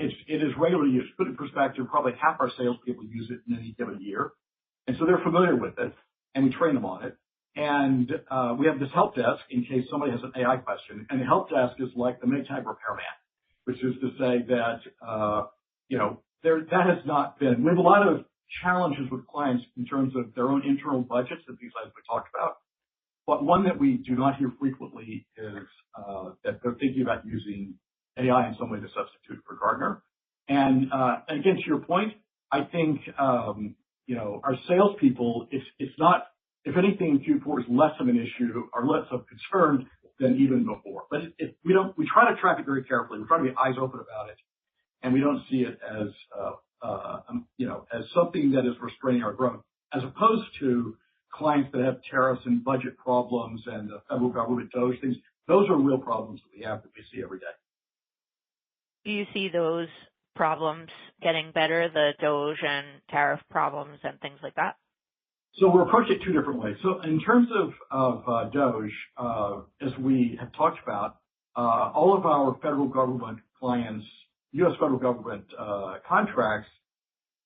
it is regularly used. To put it in perspective, probably half our salespeople use it in any given year. And so they're familiar with it, and we train them on it. And we have this help desk in case somebody has an AI question. And the help desk is like the Maytag repairman, which is to say that, that has not been, we have a lot of challenges with clients in terms of their own internal budgets that these guys we talked about. But one that we do not hear frequently is that they're thinking about using AI in some way to substitute for Gartner. And again, to your point, I think, our salespeople, it's not, if anything, Q4 is less of an issue or less of concern than even before. But we try to track it very carefully. We try to be eyes open about it. And we don't see it as, as something that is restraining our growth, as opposed to clients that have tariffs and budget problems and the federal government, those things. Those are real problems that we have that we see every day. Do you see those problems getting better, the DOGE and tariff problems and things like that? So we're approaching it two different ways. So in terms of DOGE, as we have talked about, all of our federal government clients, U.S. federal government contracts,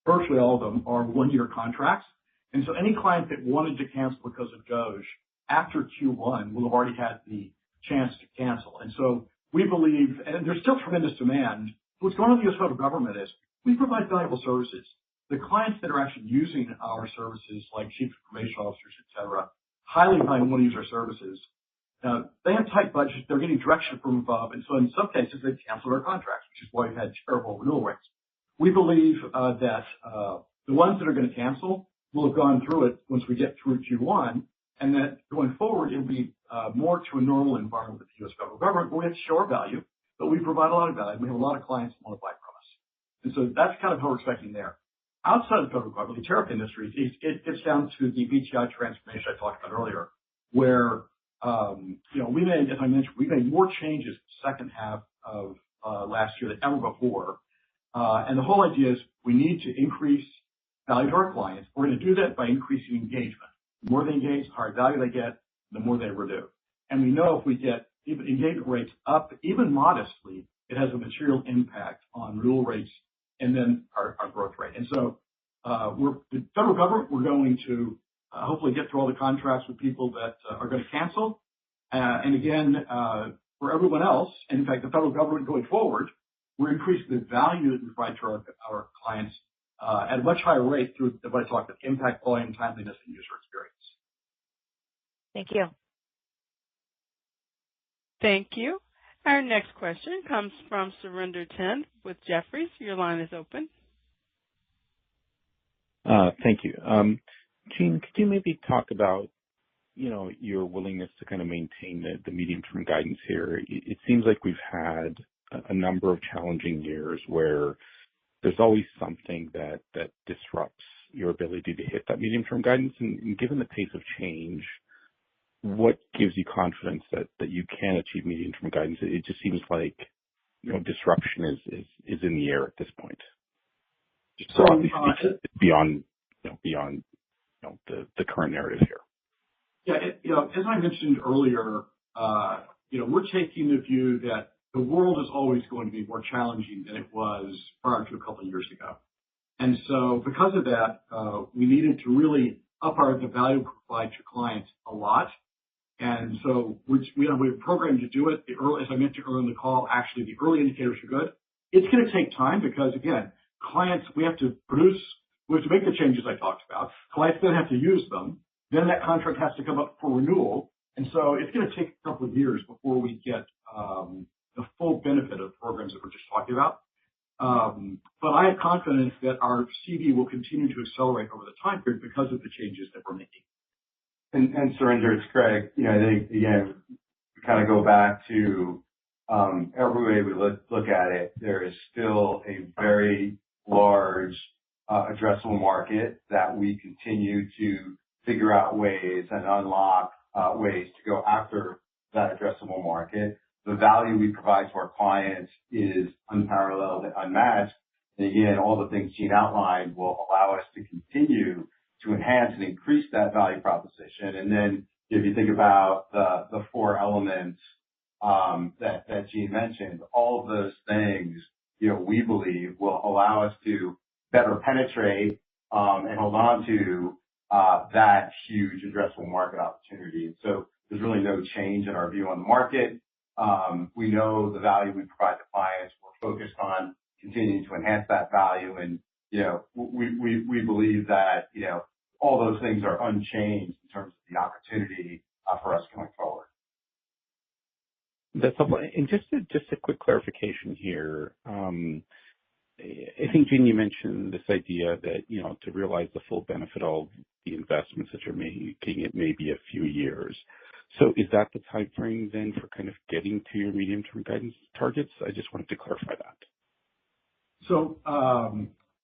virtually all of them are one-year contracts. And so any client that wanted to cancel because of DOGE after Q1 will have already had the chance to cancel. And so we believe, and there's still tremendous demand. What's going on in the U.S. federal government is we provide valuable services. The clients that are actually using our services, like chief information officers, et cetera, highly want to use our services. They have tight budgets. They're getting direction from above. And so in some cases, they've canceled our contracts, which is why we've had terrible renewal rates. We believe that the ones that are going to cancel will have gone through it once we get through Q1, and that going forward, it'll be more to a normal environment with the U.S. federal government, where we have to show our value, but we provide a lot of value. We have a lot of clients that want to buy from us. And so that's kind of how we're expecting there. Outside of the federal government, the tariff industry, it gets down to the BTI transformation I talked about earlier, where, we made, as I mentioned, we made more changes the second half of last year than ever before. And the whole idea is we need to increase value to our clients. We're going to do that by increasing engagement. The more they engage, the higher value they get, the more they renew. And we know if we get even engagement rates up, even modestly, it has a material impact on renewal rates and then our growth rate. And so the federal government, we're going to hopefully get through all the contracts with people that are going to cancel. And again, for everyone else, and in fact, the federal government going forward, we're increasing the value that we provide to our clients at a much higher rate through what I talked about, impact, volume, timeliness, and user experience. Thank you. Thank you. Our next question comes from Surinder Thind with Jefferies. Your line is open. Thank you. Gene, could you maybe talk about, your willingness to kind of maintain the medium-term guidance here? It seems like we've had a number of challenging years where there's always something that disrupts your ability to hit that medium-term guidance. And given the pace of change, what gives you confidence that you can achieve medium-term guidance? It just seems like, disruption is in the air at this point. Just broadly speaking, beyond the current narrative here. Yeah, as I mentioned earlier, we're taking the view that the world is always going to be more challenging than it was prior to a couple of years ago. And so because of that, we needed to really up the value we provide to clients a lot. And so we have a program to do it. As I mentioned earlier in the call, actually the early indicators are good. It's going to take time because, again, clients, we have to make the changes I talked about. Clients then have to use them. Then that contract has to come up for renewal. And so it's going to take a couple of years before we get the full benefit of the programs that we're just talking about. But I have confidence that our CV will continue to accelerate over the time period because of the changes that we're making. And Surinder, it's Craig. I think, again, we kind of go back to every way we look at it, there is still a very large addressable market that we continue to figure out ways and unlock ways to go after that addressable market. The value we provide to our clients is unparalleled and unmatched. And again, all the things Gene outlined will allow us to continue to enhance and increase that value proposition. And then if you think about the four elements that Gene mentioned, all of those things, we believe will allow us to better penetrate and hold on to that huge addressable market opportunity. And so there's really no change in our view on the market. We know the value we provide to clients. We're focused on continuing to enhance that value. And, we believe that, all those things are unchanged in terms of the opportunity for us going forward. That's helpful. And just a quick clarification here. I think, Gene, you mentioned this idea that, to realize the full benefit of the investments that you're making, it may be a few years. So is that the time frame then for kind of getting to your medium-term guidance targets? I just wanted to clarify that. So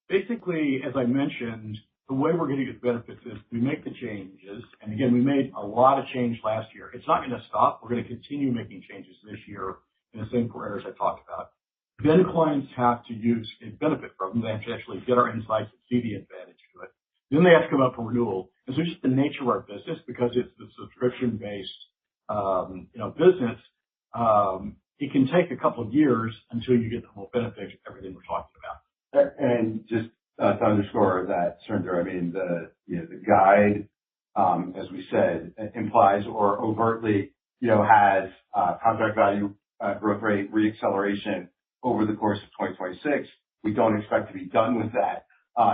basically, as I mentioned, the way we're going to get benefits is we make the changes. And again, we made a lot of change last year. It's not going to stop. We're going to continue making changes this year in the same four areas I talked about. Then clients have to use and benefit from them. They have to actually get our insights and see the advantage to it. Then they have to come up for renewal. And so just the nature of our business, because it's the subscription-based, business, it can take a couple of years until you get the whole benefit of everything we're talking about. And just to underscore that, Surinder, I mean, the guide, as we said, implies or overtly, has contract value growth rate reacceleration over the course of 2026. We don't expect to be done with that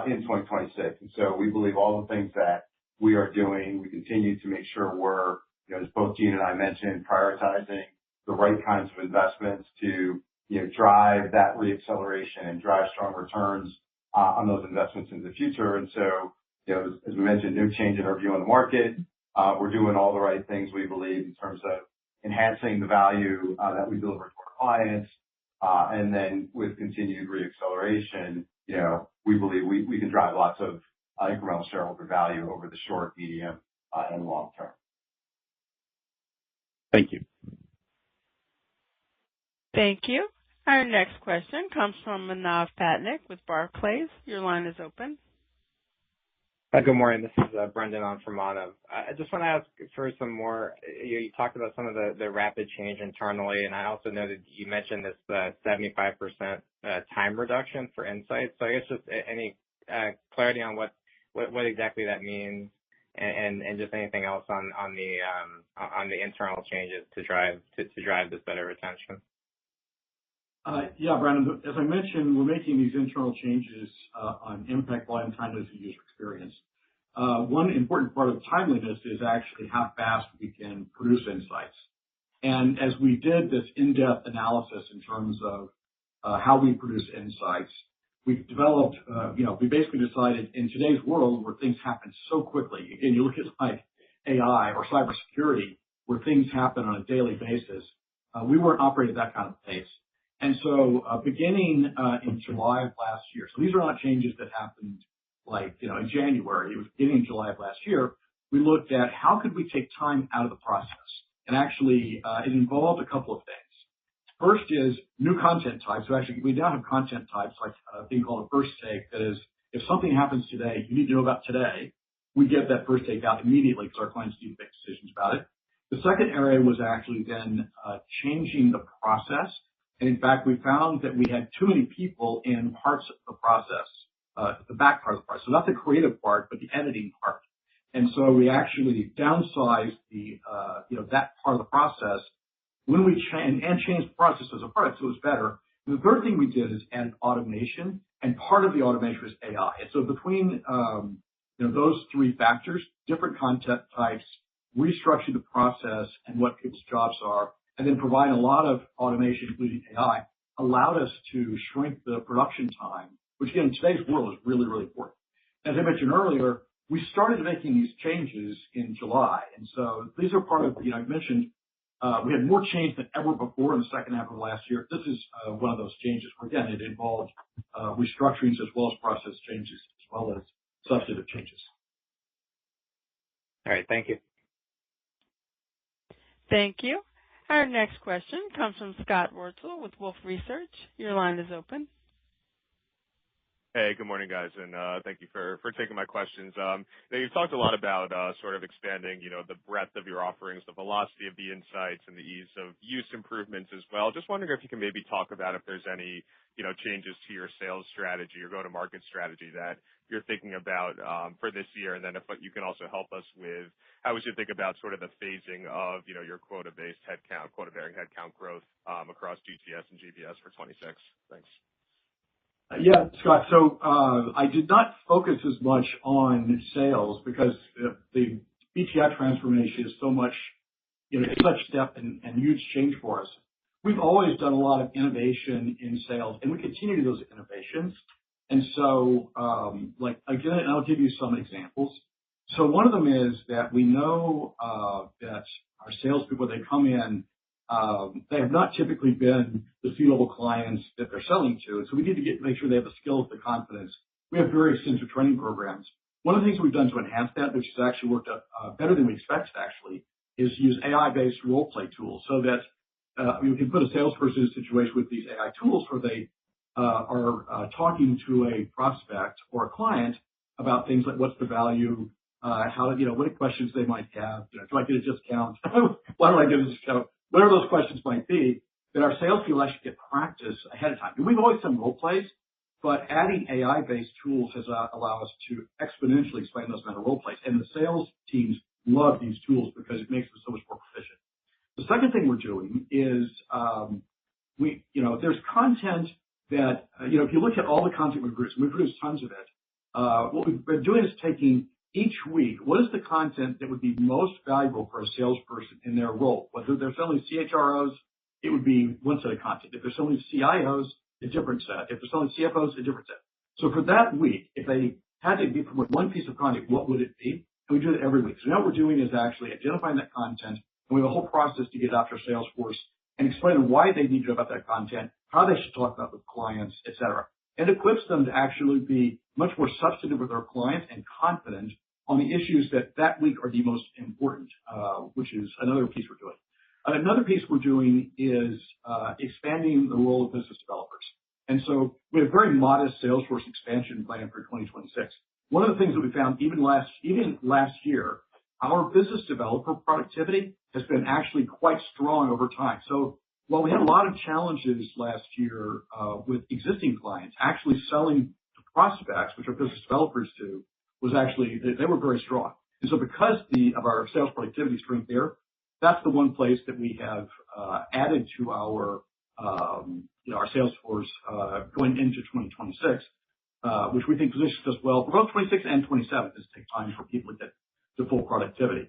in 2026. And so we believe all the things that we are doing, we continue to make sure we're, as both Gene and I mentioned, prioritizing the right kinds of investments to, drive that reacceleration and drive strong returns on those investments in the future. And so, as we mentioned, no change in our view on the market. We're doing all the right things, we believe, in terms of enhancing the value that we deliver to our clients. And then with continued reacceleration, we believe we can drive lots of incremental shareholder value over the short, medium, and long term. Thank you. Thank you. Our next question comes from Manav Patnaik with Barclays. Your line is open. Good morning. This is Brendan on for Manav. I just want to ask for some more. You talked about some of the rapid change internally, and I also noted you mentioned this 75% time reduction for insights. So I guess just any clarity on what exactly that means, and just anything else on the internal changes to drive this better retention. Yeah, Brandon, as I mentioned, we're making these internal changes on impact, volume, timeliness, and user experience. One important part of timeliness is actually how fast we can produce insights. And as we did this in-depth analysis in terms of how we produce insights, we developed, we basically decided in today's world where things happen so quickly, again, you look at like AI or cybersecurity, where things happen on a daily basis, we weren't operating at that kind of pace. And so beginning in July of last year, so these are not changes that happened in January. It was beginning in July of last year. We looked at how could we take time out of the process. And actually, it involved a couple of things. First is new content types. So actually, we now have content types like a thing called a first take. That is, if something happens today, you need to know about today. We get that first take out immediately because our clients need to make decisions about it. The second area was actually then changing the process. And in fact, we found that we had too many people in parts of the process, the back part of the process. So not the creative part, but the editing part. And so we actually downsized that part of the process when we changed the process as a product, so it was better. And the third thing we did is add automation, and part of the automation was AI. And so between those three factors, different content types, restructuring the process and what people's jobs are, and then providing a lot of automation, including AI, allowed us to shrink the production time, which again, in today's world is really, really important. As I mentioned earlier, we started making these changes in July. And so these are part of, I mentioned we had more change than ever before in the second half of last year. This is one of those changes where, again, it involved restructurings as well as process changes, as well as substantive changes. All right. Thank you. Thank you. Our next question comes from Scott Wurtzel with Wolfe Research. Your line is open. Hey, good morning, guys, and thank you for taking my questions. You've talked a lot about sort of expanding, the breadth of your offerings, the velocity of the insights, and the ease of use improvements as well. Just wondering if you can maybe talk about if there's any, changes to your sales strategy or go-to-market strategy that you're thinking about for this year, and then if you can also help us with how we should think about sort of the phasing of, your quota-based headcount, quota-bearing headcount growth across GTS and GBS for 26. Thanks. Yeah, Scott. So I did not focus as much on sales because the BTI transformation is so much, such step and huge change for us. We've always done a lot of innovation in sales, and we continue to do those innovations. And so, again, and I'll give you some examples. So one of them is that we know that our salespeople, they come in, they have not typically been the C-level clients that they're selling to. And so we need to make sure they have the skills, the confidence. We have very extensive training programs. One of the things we've done to enhance that, which has actually worked out better than we expected, actually, is use AI-based role play tools so that you can put a salesperson in a situation with these AI tools where they are talking to a prospect or a client about things like what's the value, what questions they might have. Do I get a discount? Why do I get a discount? Whatever those questions might be, that our salespeople actually get practice ahead of time. And we've always done role plays, but adding AI-based tools has allowed us to exponentially explain those kind of role plays. And the sales teams love these tools because it makes them so much more proficient. The second thing we're doing is there's content that, if you look at all the content we produce tons of it. What we've been doing is taking each week, what is the content that would be most valuable for a salesperson in their role? Whether they're selling CHROs, it would be one set of content. If they're selling CIOs, a different set. If they're selling CFOs, a different set. So for that week, if they had to be promoted one piece of content, what would it be? And we do it every week. So now what we're doing is actually identifying that content, and we have a whole process to get after Salesforce and explain why they need to know about that content, how they should talk about it with clients, et cetera. And equips them to actually be much more substantive with their clients and confident on the issues that week are the most important, which is another piece we're doing. Another piece we're doing is expanding the role of business developers. And so we have a very modest Salesforce expansion plan for 2026. One of the things that we found even last year, our business developer productivity has been actually quite strong over time. So while we had a lot of challenges last year with existing clients, actually selling to prospects, which our business developers do, was actually, they were very strong. And so because of our sales productivity strength there, that's the one place that we have added to our sales force going into 2026, which we think positions us well for both 26 and 27. This takes time for people to get to full productivity.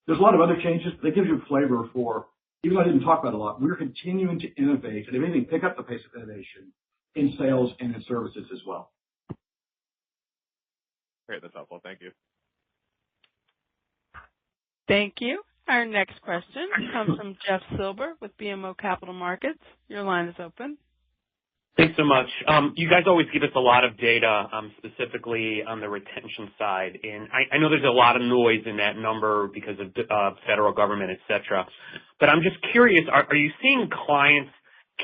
There's a lot of other changes, but they give you a flavor for, even though I didn't talk about it a lot, we're continuing to innovate, and if anything, pick up the pace of innovation in sales and in services as well. Great, that's helpful. Thank you. Thank you. Our next question comes from Jeff Silber with BMO Capital Markets. Your line is open. Thanks so much. You guys always give us a lot of data, specifically on the retention side. And I know there's a lot of noise in that number because of federal government, et cetera. But I'm just curious, are you seeing clients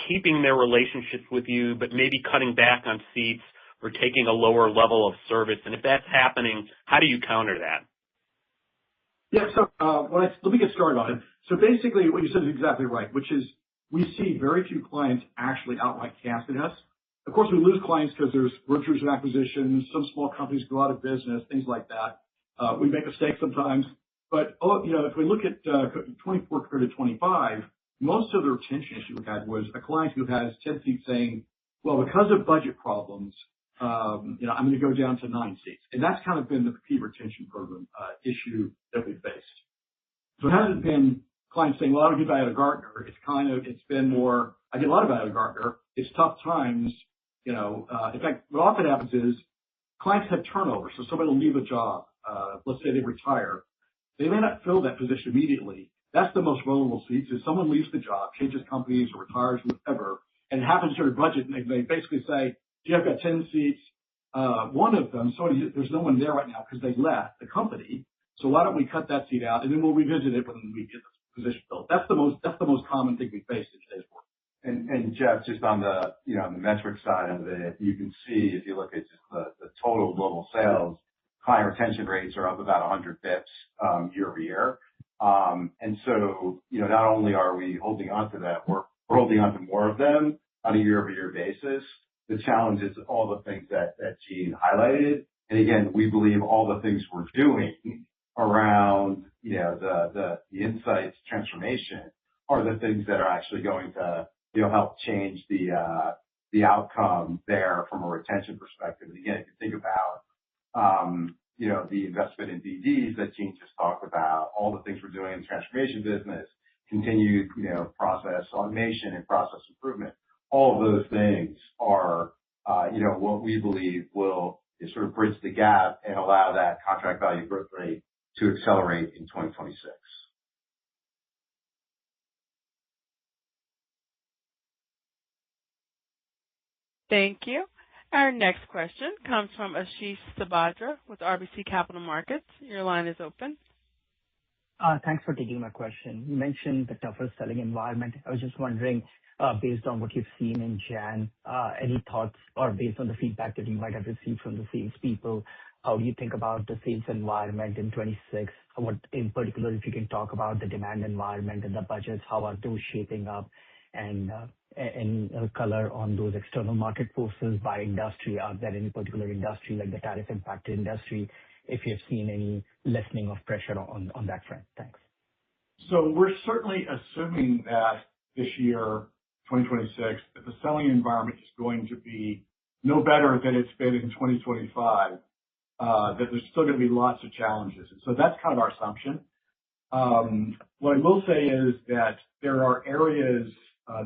keeping their relationships with you, but maybe cutting back on seats or taking a lower level of service? And if that's happening, how do you counter that? Yeah, so let me get started on it. So basically what you said is exactly right, which is we see very few clients actually outright canceling us. Of course, we lose clients because there's mergers and acquisitions, some small companies go out of business, things like that. We make mistakes sometimes. But, if we look at 24 compared to 25, most of the retention issue we had was a client who has tendency saying, well, because of budget problems, I'm going to go down to 9 seats. And that's kind of been the key retention program issue that we faced. So it hasn't been clients saying, well, I don't get value out of Gartner. It's been more, I get a lot of value out of Gartner. It's tough times. In fact, what often happens is clients have turnover. So somebody will leave a job. Let's say they retire. They may not fill that position immediately. That's the most vulnerable seats is someone leaves the job, changes companies or retires, whatever, and it happens to their budget. And they basically say, gee, I've got 10 seats. One of them, there's no one there right now because they left the company. So why don't we cut that seat out and then we'll revisit it when we get the position filled. That's the most common thing we face in today's work. And Jeff, just on the, on the metric side of it, you can see if you look at just the total global sales, client retention rates are up about 100 bips year-over-year. And so, not only are we holding on to that, we're holding on to more of them on a year-over-year basis. The challenge is all the things that Gene highlighted. And again, we believe all the things we're doing around, the insights transformation are the things that are actually going to, help change the outcome there from a retention perspective. And again, if you think about, the investment in BDs that Gene just talked about, all the things we're doing in the transformation business, continued, process automation and process improvement, all of those things are, what we believe will sort of bridge the gap and allow that contract value growth rate to accelerate in 2026. Thank you. Our next question comes from Ashish Sabadra with RBC Capital Markets. Your line is open. Thanks for taking my question. You mentioned the tougher selling environment. I was just wondering, based on what you've seen in Jan, any thoughts or based on the feedback that you might have received from the salespeople, how do you think about the sales environment in 26? What, in particular, if you can talk about the demand environment and the budgets, how are those shaping up? And any color on those external market forces by industry? Are there any particular industry, like the tariff impacted industry, if you've seen any lessening of pressure on that front? Thanks. So we're certainly assuming that this year, 2026, that the selling environment is going to be no better than it's been in 2025, that there's still going to be lots of challenges. And so that's kind of our assumption. What I will say is that there are areas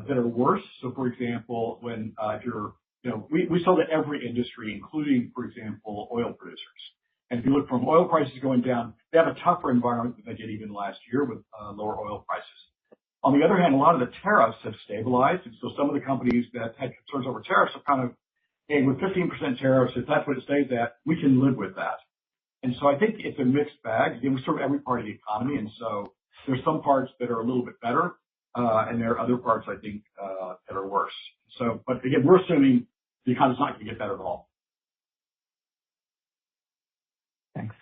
that are worse. So, for example, when if you're, we sell to every industry, including, for example, oil producers. And if you look from oil prices going down, they have a tougher environment than they did even last year with lower oil prices. On the other hand, a lot of the tariffs have stabilized. And so some of the companies that had concerns over tariffs are kind of, hey, with 15% tariffs, if that's what it stays at, we can live with that. And so I think it's a mixed bag. Again, we serve every part of the economy. And so there's some parts that are a little bit better, and there are other parts, I think, that are worse. So, but again, we're assuming the economy's not going to get better at all. Thanks.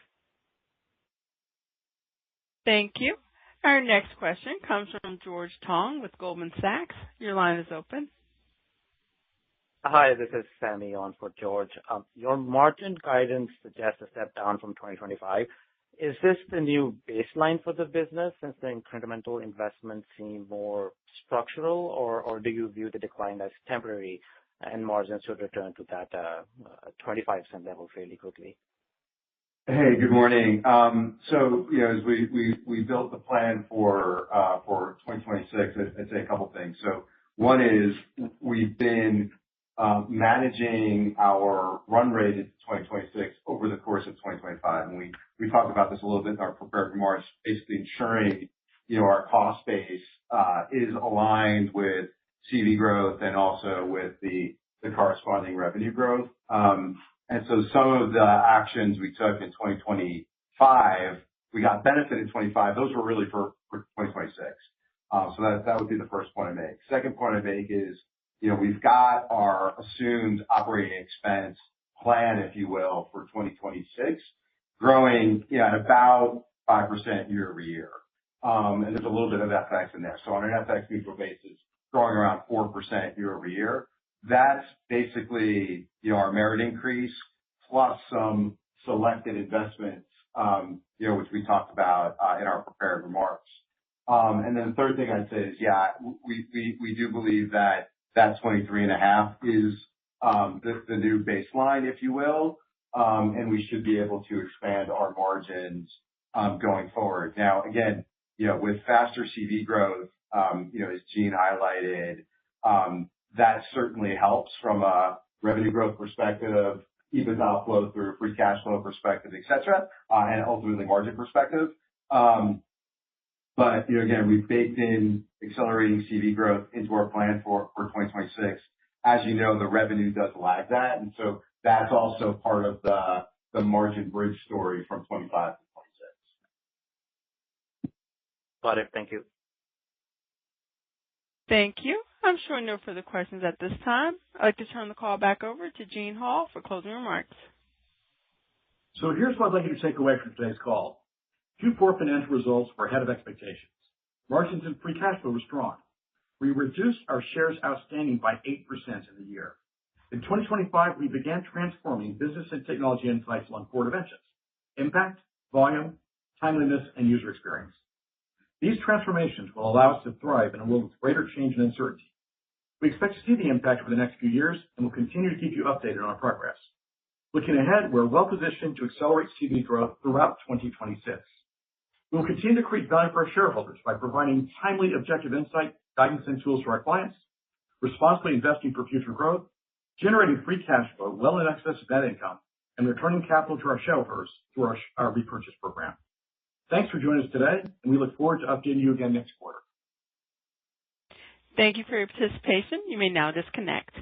Thank you. Our next question comes from George Tong with Goldman Sachs. Your line is open. Hi, this is Sammy on for George. Your margin guidance suggests a step down from 2025. Is this the new baseline for the business since the incremental investments seem more structural, or do you view the decline as temporary and margins should return to that 25% level fairly quickly? Hey, good morning. So, as we built the plan for 2026, I'd say a couple things. So one is we've been managing our run rate into 2026 over the course of 2025. And we talked about this a little bit in our prepared remarks, basically ensuring, our cost base is aligned with CV growth and also with the corresponding revenue growth. And so some of the actions we took in 2025, we got benefit in 25. Those were really for 2026. So that would be the first point I make. Second point I make is, we've got our assumed operating expense plan, if you will, for 2026, growing at about 5% year-over-year. And there's a little bit of FX in there. So on an FX neutral basis, growing around 4% year-over-year. That's basically, our merit increase plus some selected investments, which we talked about in our prepared remarks. And then the third thing I'd say is, we do believe that 23.5 is the new baseline, if you will, and we should be able to expand our margins going forward. Now, again, with faster CV growth, as Gene highlighted, that certainly helps from a revenue growth perspective, EBITDA flow through, free cash flow perspective, et cetera, and ultimately margin perspective. But, again, we've baked in accelerating CV growth into our plan for 2026. As you know, the revenue does lag that. And so that's also part of the margin bridge story from 25 to 26. Got it. Thank you. Thank you. I'm showing no further questions at this time. I'd like to turn the call back over to Gene Hall for closing remarks. So here's what I'd like you to take away from today's call. Q4 financial results were ahead of expectations. Margins and free cash flow were strong. We reduced our shares outstanding by 8% in the year. In 2025, we began transforming business and technology insights along 4 dimensions: impact, volume, timeliness, and user experience. These transformations will allow us to thrive in a world with greater change and uncertainty. We expect to see the impact over the next few years, and will continue to keep you updated on our progress. Looking ahead, we're well-positioned to accelerate CV growth throughout 2026. We will continue to create value for our shareholders by providing timely, objective insight, guidance, and tools to our clients, responsibly investing for future growth, generating free cash flow well in excess of net income, and returning capital to our shareholders through our repurchase program. Thanks for joining us today, and we look forward to updating you again next quarter. Thank you for your participation. You may now disconnect.